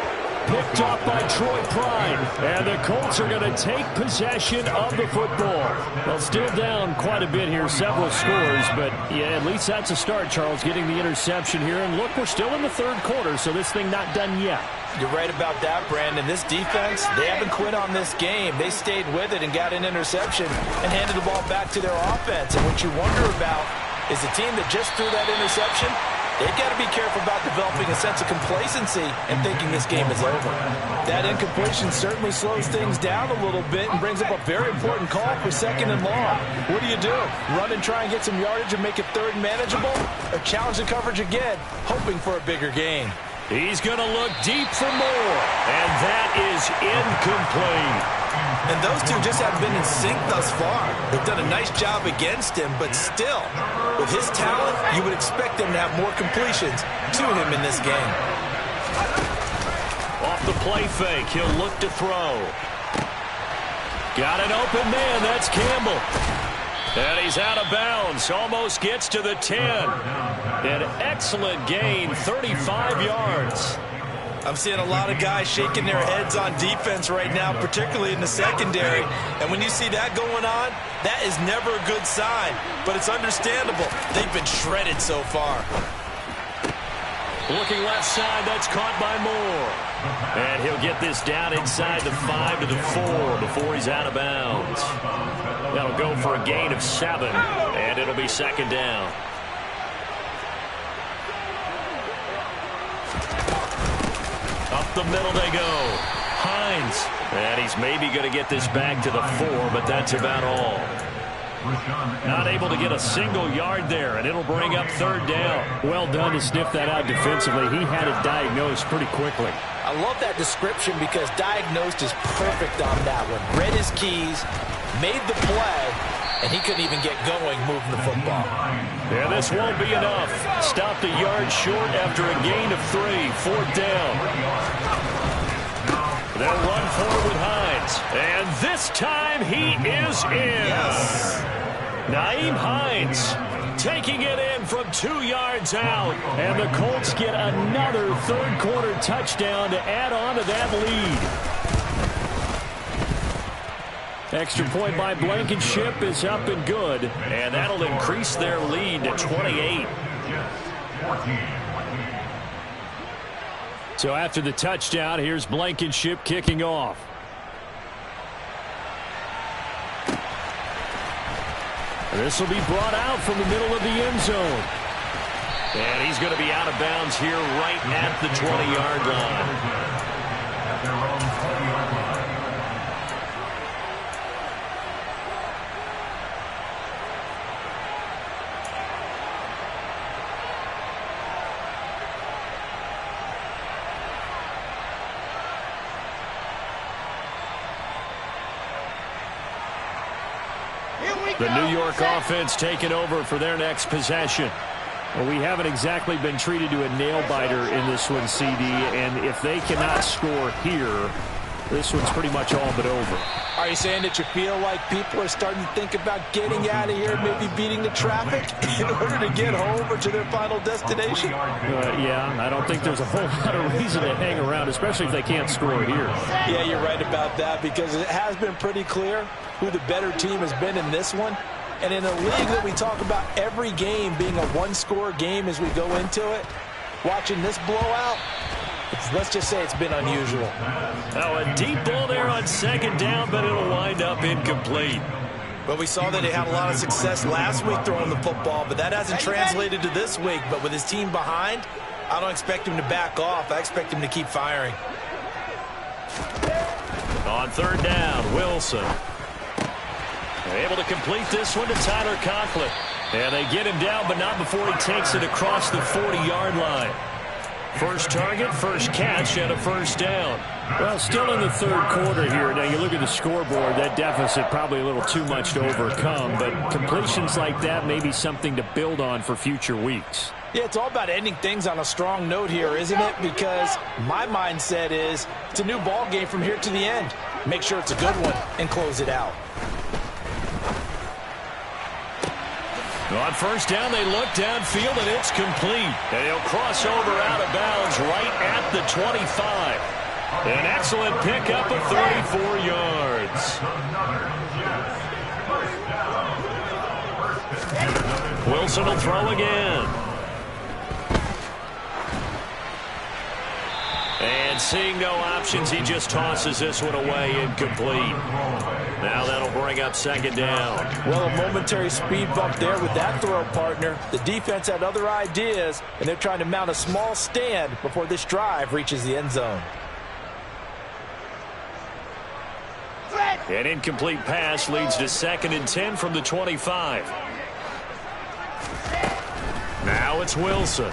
Picked off by Troy Pride. And the Colts are going to take possession of the football. Well, still down quite a bit here, several scores. But, yeah, at least that's a start, Charles, getting the interception here. And, look, we're still in the 3rd quarter, so this thing not done yet. You're right about that, Brandon. This defense, they haven't quit on this game. They stayed with it and got an interception and handed the ball back to their offense. And what you wonder about is the team that just threw that interception, They've got to be careful about developing a sense of complacency and thinking this game is over. That incompletion certainly slows things down a little bit and brings up a very important call for 2nd and long. What do you do? Run and try and get some yardage and make it 3rd manageable? Or challenge the coverage again, hoping for a bigger gain? He's going to look deep for more, and that is incomplete. And those two just haven't been in sync thus far. They've done a nice job against him, but still, with his talent, you would expect them to have more completions to him in this game. Off the play fake, he'll look to throw. Got an open man, that's Campbell. And he's out of bounds, almost gets to the 10. An excellent gain, 35 yards. I'm seeing a lot of guys shaking their heads on defense right now, particularly in the secondary. And when you see that going on, that is never a good sign. But it's understandable. They've been shredded so far. Looking left side, that's caught by Moore. And he'll get this down inside the 5 to the 4 before he's out of bounds. That'll go for a gain of 7, and it'll be 2nd down. Up the middle they go. Hines. And he's maybe going to get this back to the 4, but that's about all. Not able to get a single yard there, and it'll bring up 3rd down. Well done to sniff that out defensively. He had it diagnosed pretty quickly. I love that description because diagnosed is perfect on that one. Read his keys, made the play, and he couldn't even get going moving the football. Yeah, this won't be enough. Stopped a yard short after a gain of 3. 4th down. They'll run forward with Hines. And this time he is in. Yes. Nyheim Hines taking it in from 2 yards out. And the Colts get another 3rd quarter touchdown to add on to that lead. Extra point by Blankenship is up and good. And that'll increase their lead to 28. So after the touchdown, here's Blankenship kicking off. This will be brought out from the middle of the end zone. And he's going to be out of bounds here right at the 20-yard line. The New York offense taking over for their next possession. Well, we haven't exactly been treated to a nail-biter in this one, CD, and if they cannot score here, this one's pretty much all but over. Are you saying that you feel like people are starting to think about getting out of here, maybe beating the traffic in order to get home or to their final destination? Yeah, I don't think there's a whole lot of reason to hang around, especially if they can't score here. Yeah, you're right about that because it has been pretty clear who the better team has been in this one. And in a league that we talk about every game being a one-score game as we go into it, watching this blowout, let's just say it's been unusual. Oh, a deep ball there on 2nd down, but it'll wind up incomplete. Well, we saw that he had a lot of success last week throwing the football, but that hasn't translated to this week. But with his team behind, I don't expect him to back off. I expect him to keep firing. On 3rd down, Wilson. Able to complete this one to Tyler Conklin. And they get him down, but not before he takes it across the 40-yard line. First target, first catch, and a 1st down. Well, still in the 3rd quarter here. Now, you look at the scoreboard, that deficit probably a little too much to overcome, but completions like that may be something to build on for future weeks. Yeah, it's all about ending things on a strong note here, isn't it? Because my mindset is it's a new ball game from here to the end. Make sure it's a good one and close it out. On 1st down, they look downfield, and it's complete. And he'll cross over out of bounds right at the 25. An excellent pickup of 34 yards. Wilson will throw again. And seeing no options, he just tosses this one away, incomplete. Now that'll bring up second down. Well, a momentary speed bump there with that throw, partner. The defense had other ideas, and they're trying to mount a small stand before this drive reaches the end zone. An incomplete pass leads to 2nd and 10 from the 25. Now it's Wilson.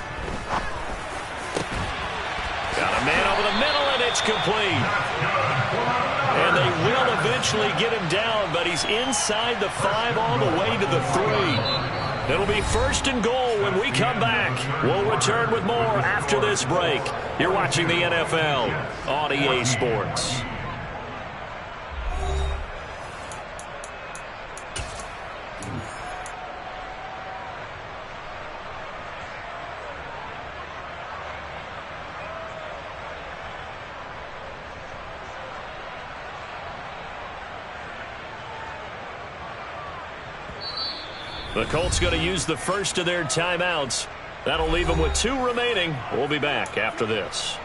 Got a man over the middle, and it's complete. And they will eventually get him down, but he's inside the 5 all the way to the 3. It'll be 1st and goal when we come back. We'll return with more after this break. You're watching the NFL on EA Sports. The Colts going to use the first of their timeouts. That'll leave them with 2 remaining. We'll be back after this.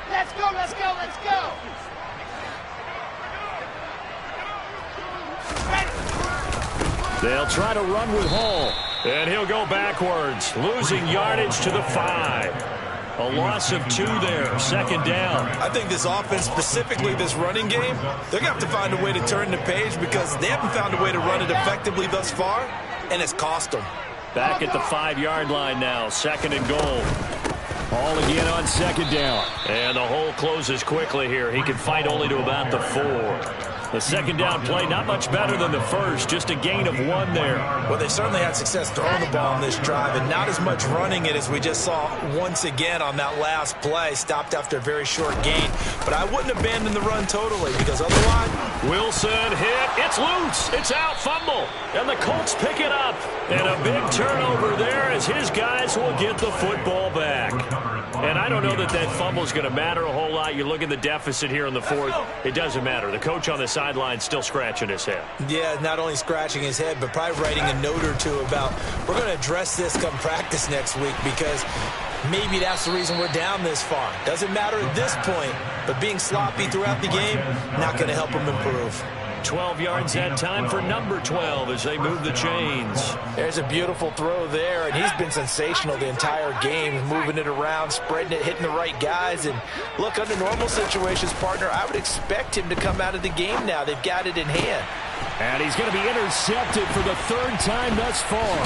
Let's go, let's go, let's go! They'll try to run with Hall, and he'll go backwards, losing yardage to the 5. A loss of 2 there, 2nd down. I think this offense, specifically this running game, they're going to have to find a way to turn the page because they haven't found a way to run it effectively thus far, and it's cost them. Back at the 5-yard line now, 2nd and goal. All again on 2nd down. And the hole closes quickly here. He can fight only to about the 4. The 2nd down play, not much better than the first, just a gain of 1 there. Well, they certainly had success throwing the ball on this drive, and not as much running it as we just saw once again on that last play. Stopped after a very short gain. But I wouldn't abandon the run totally, because otherwise... Wilson hit. It's loose. It's out. Fumble. And the Colts pick it up. And a big turnover there as his guys will get the football back. And I don't know that that fumble is going to matter a whole lot. You look at the deficit here in the 4th. It doesn't matter. The coach on the sideline still scratching his head. Yeah, not only scratching his head, but probably writing a note or two about we're going to address this come practice next week because maybe that's the reason we're down this far. Doesn't matter at this point, but being sloppy throughout the game, not going to help him improve. 12 yards that time for number 12 as they move the chains. There's a beautiful throw there, and he's been sensational the entire game, moving it around, spreading it, hitting the right guys. And look, under normal situations, partner, I would expect him to come out of the game now. They've got it in hand. And he's going to be intercepted for the 3rd time thus far.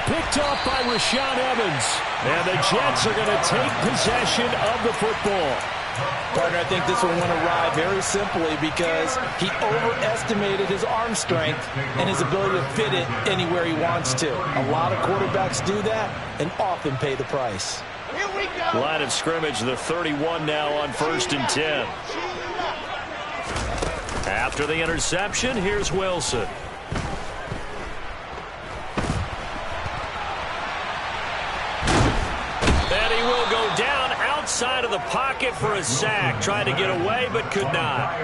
Picked off by Rashaan Evans. And the Jets are going to take possession of the football. Partner, I think this one went awry very simply because he overestimated his arm strength and his ability to fit it anywhere he wants to. A lot of quarterbacks do that and often pay the price. Here we go. Line of scrimmage, the 31 now on 1st and 10. After the interception, here's Wilson. And he will go down outside of the pocket for a sack. Tried to get away, but could not.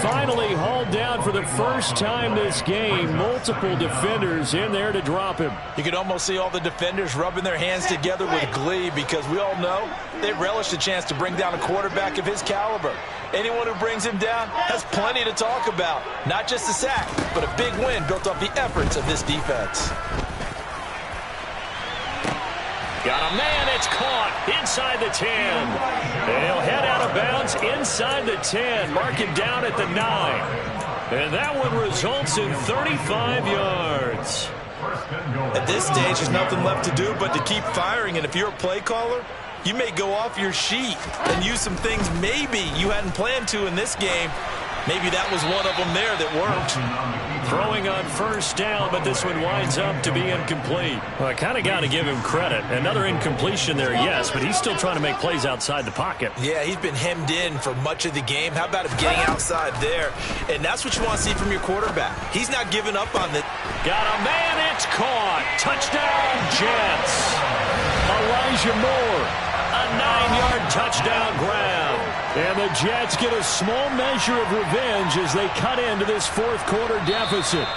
Finally hauled down for the first time this game. Multiple defenders in there to drop him. You could almost see all the defenders rubbing their hands together with glee because we all know they relish the chance to bring down a quarterback of his caliber. Anyone who brings him down has plenty to talk about. Not just a sack, but a big win built off the efforts of this defense. Got a man, it's caught inside the 10. And he'll head out of bounds inside the 10, mark him down at the 9. And that one results in 35 yards. At this stage, there's nothing left to do but to keep firing. And if you're a play caller, you may go off your sheet and use some things maybe you hadn't planned to in this game. Maybe that was one of them there that worked. Throwing on 1st down, but this one winds up to be incomplete. Well, I kind of got to give him credit. Another incompletion there, yes, but he's still trying to make plays outside the pocket. Yeah, he's been hemmed in for much of the game. How about him getting outside there? And that's what you want to see from your quarterback. He's not giving up on it. Got a man, it's caught. Touchdown, Jets. A Elijah Moore. A 9-yard touchdown grab. And the Jets get a small measure of revenge as they cut into this fourth quarter deficit.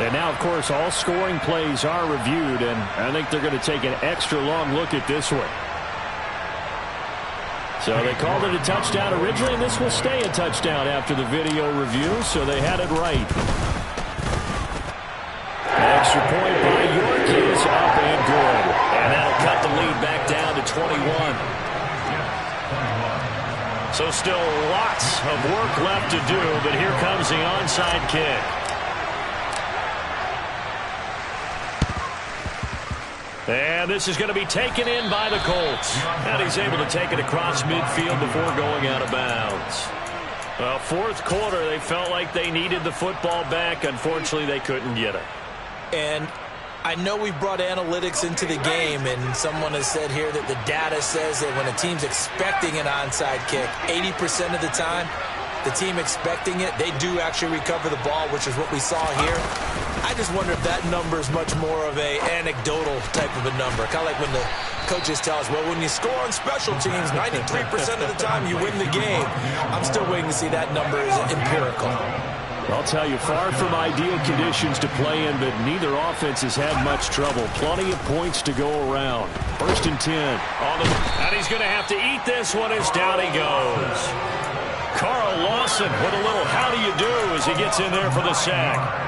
And now, of course, all scoring plays are reviewed, and I think they're going to take an extra long look at this one. So they called it a touchdown originally, and this will stay a touchdown after the video review, so they had it right. An extra point by York is up and good. And that'll cut the lead back down to 21. So still lots of work left to do, but here comes the onside kick. And this is going to be taken in by the Colts. And he's able to take it across midfield before going out of bounds. Well, fourth quarter, they felt like they needed the football back. Unfortunately, they couldn't get it. And I know we brought analytics into the game, and someone has said here that the data says that when a team's expecting an onside kick, 80% of the time, the team expecting it, they do actually recover the ball, which is what we saw here. I just wonder if that number is much more of a anecdotal type of a number. Kind of like when the coaches tell us, well, when you score on special teams, 93% of the time you win the game. I'm still waiting to see that number is empirical. I'll tell you, far from ideal conditions to play in, but neither offense has had much trouble. Plenty of points to go around. First and 10. And he's going to have to eat this one as down he goes. Carl Lawson with a little how do you do as he gets in there for the sack.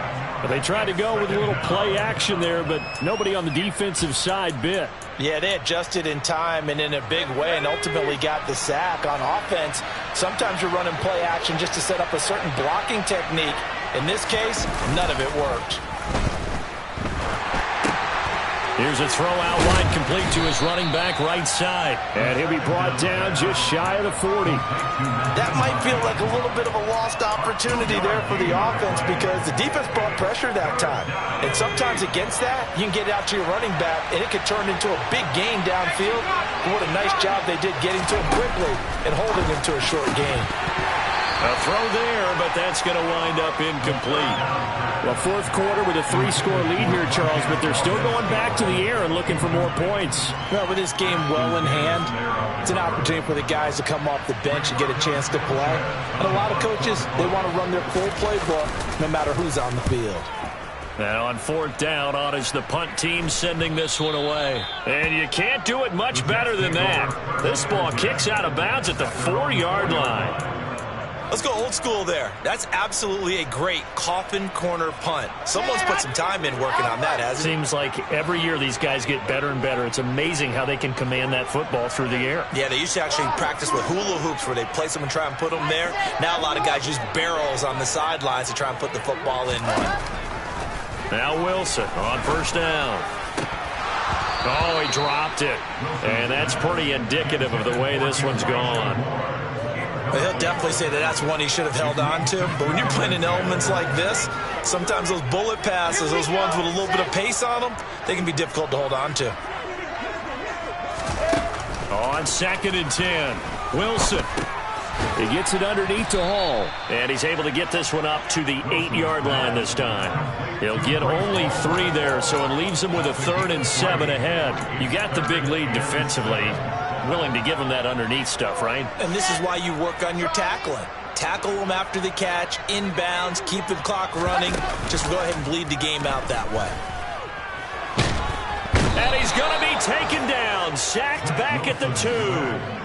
But they tried to go with a little play action there, but nobody on the defensive side bit. Yeah, they adjusted in time and in a big way and ultimately got the sack. On offense, sometimes you're running play action just to set up a certain blocking technique. In this case, none of it worked. Here's a throw out wide, complete to his running back right side. And he'll be brought down just shy of the 40. That might feel like a little bit of a lost opportunity there for the offense because the defense brought pressure that time. And sometimes against that, you can get out to your running back, and it could turn into a big gain downfield. What a nice job they did getting to him quickly and holding him to a short gain. A throw there, but that's going to wind up incomplete. Well, fourth quarter with a 3-score lead here, Charles, but they're still going back to the air and looking for more points. Well, with this game well in hand, it's an opportunity for the guys to come off the bench and get a chance to play. And a lot of coaches, they want to run their full playbook no matter who's on the field. Now on fourth down, on is the punt team sending this one away. And you can't do it much better than that. This ball kicks out of bounds at the 4-yard line. Let's go old school there. That's absolutely a great coffin corner punt. Someone's put some time in working on that, hasn't it? Seems like every year these guys get better and better. It's amazing how they can command that football through the air. Yeah, they used to actually practice with hula hoops where they place them and try and put them there. Now a lot of guys use barrels on the sidelines to try and put the football in one. Now Wilson on first down. Oh, he dropped it. And that's pretty indicative of the way this one's gone. He'll definitely say that that's one he should have held on to. But when you're playing in elements like this, sometimes those bullet passes, those ones with a little bit of pace on them, they can be difficult to hold on to. On second and 10, Wilson. He gets it underneath to Hall. And he's able to get this one up to the 8-yard line this time. He'll get only 3 there, so it leaves him with a 3rd and 7 ahead. You got the big lead defensively. Willing to give him that underneath stuff, right? And this is why you work on your tackling. Tackle them after the catch, inbounds, keep the clock running. Just go ahead and bleed the game out that way. And he's going to be taken down, sacked back at the 2.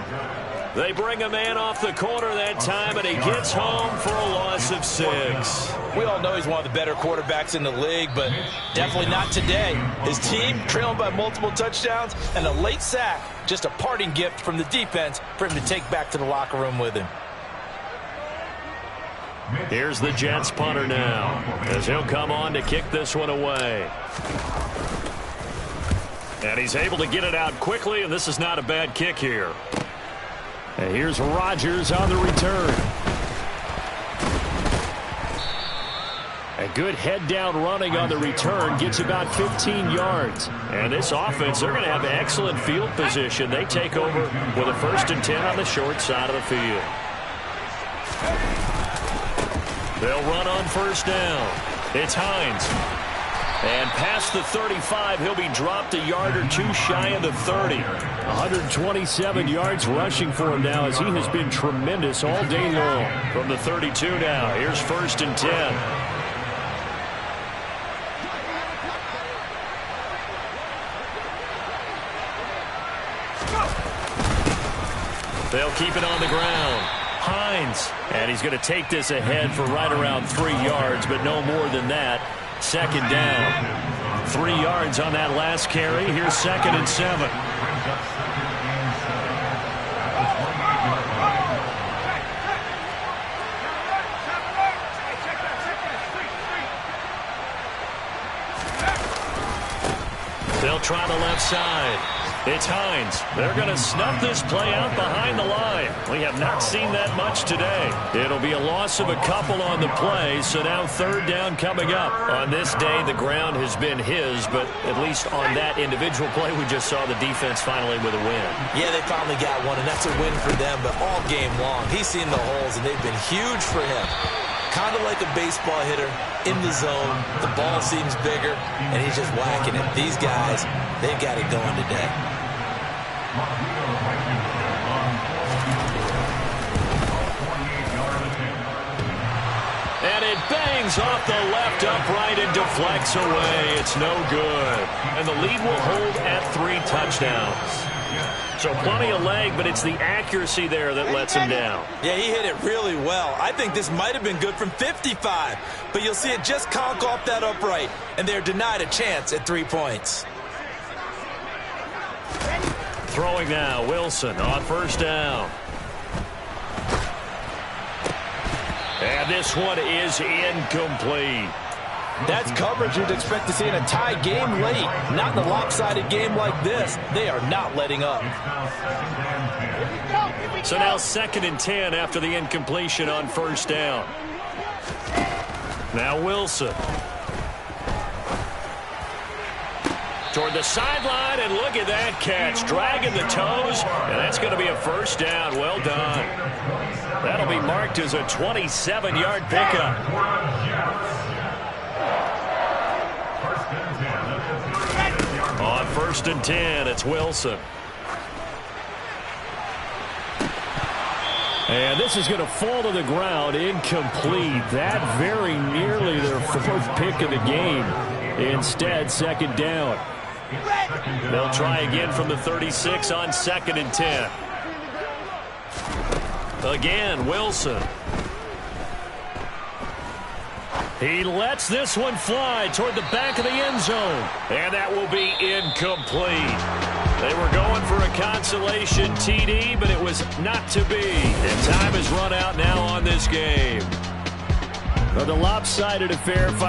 They bring a man off the corner that time, and he gets home for a loss of 6. We all know he's one of the better quarterbacks in the league, but definitely not today. His team trailing by multiple touchdowns, and a late sack, just a parting gift from the defense for him to take back to the locker room with him. Here's the Jets punter now, as he'll come on to kick this one away. And he's able to get it out quickly, and this is not a bad kick here. And here's Rodgers on the return. A good head-down running on the return gets about 15 yards. And this offense, they're going to have excellent field position. They take over with a 1st and 10 on the short side of the field. They'll run on first down. It's Hines. And past the 35, he'll be dropped a yard or two shy of the 30. 127 yards rushing for him now as he has been tremendous all day long. From the 32 now, here's 1st and 10. They'll keep it on the ground. Hines. And he's going to take this ahead for right around 3 yards, but no more than that. 2nd down. 3 yards on that last carry. Here's 2nd and 7. They'll try the left side. It's Hines. They're going to snuff this play out behind the line. We have not seen that much today. It'll be a loss of a couple on the play, so now 3rd down coming up. On this day, the ground has been his, but at least on that individual play, we just saw the defense finally with a win. Yeah, they finally got one, and that's a win for them, but all game long, he's seen the holes, and they've been huge for him. Kind of like a baseball hitter in the zone. The ball seems bigger, and he's just whacking it. These guys, they've got it going today. And it bangs off the left upright and deflects away. It's no good. And the lead will hold at 3 touchdowns. So plenty of leg, but it's the accuracy there that lets him down. Yeah, he hit it really well. I think this might have been good from 55, but you'll see it just conk off that upright, and they're denied a chance at 3 points. Throwing now, Wilson on 1st down. And this one is incomplete. That's coverage you'd expect to see in a tie game late. Not in a lopsided game like this. They are not letting up. So now 2nd and 10 after the incompletion on 1st down. Now Wilson. Toward the sideline, and look at that catch. Dragging the toes, and that's going to be a 1st down. Well done. That'll be marked as a 27-yard pickup. On 1st and 10, it's Wilson. And this is going to fall to the ground, incomplete. That very nearly their 4th pick of the game. Instead, 2nd down. They'll try again from the 36 on 2nd and 10. Again, Wilson. He lets this one fly toward the back of the end zone. And that will be incomplete. They were going for a consolation TD, but it was not to be. And time has run out now on this game. The lopsided affair.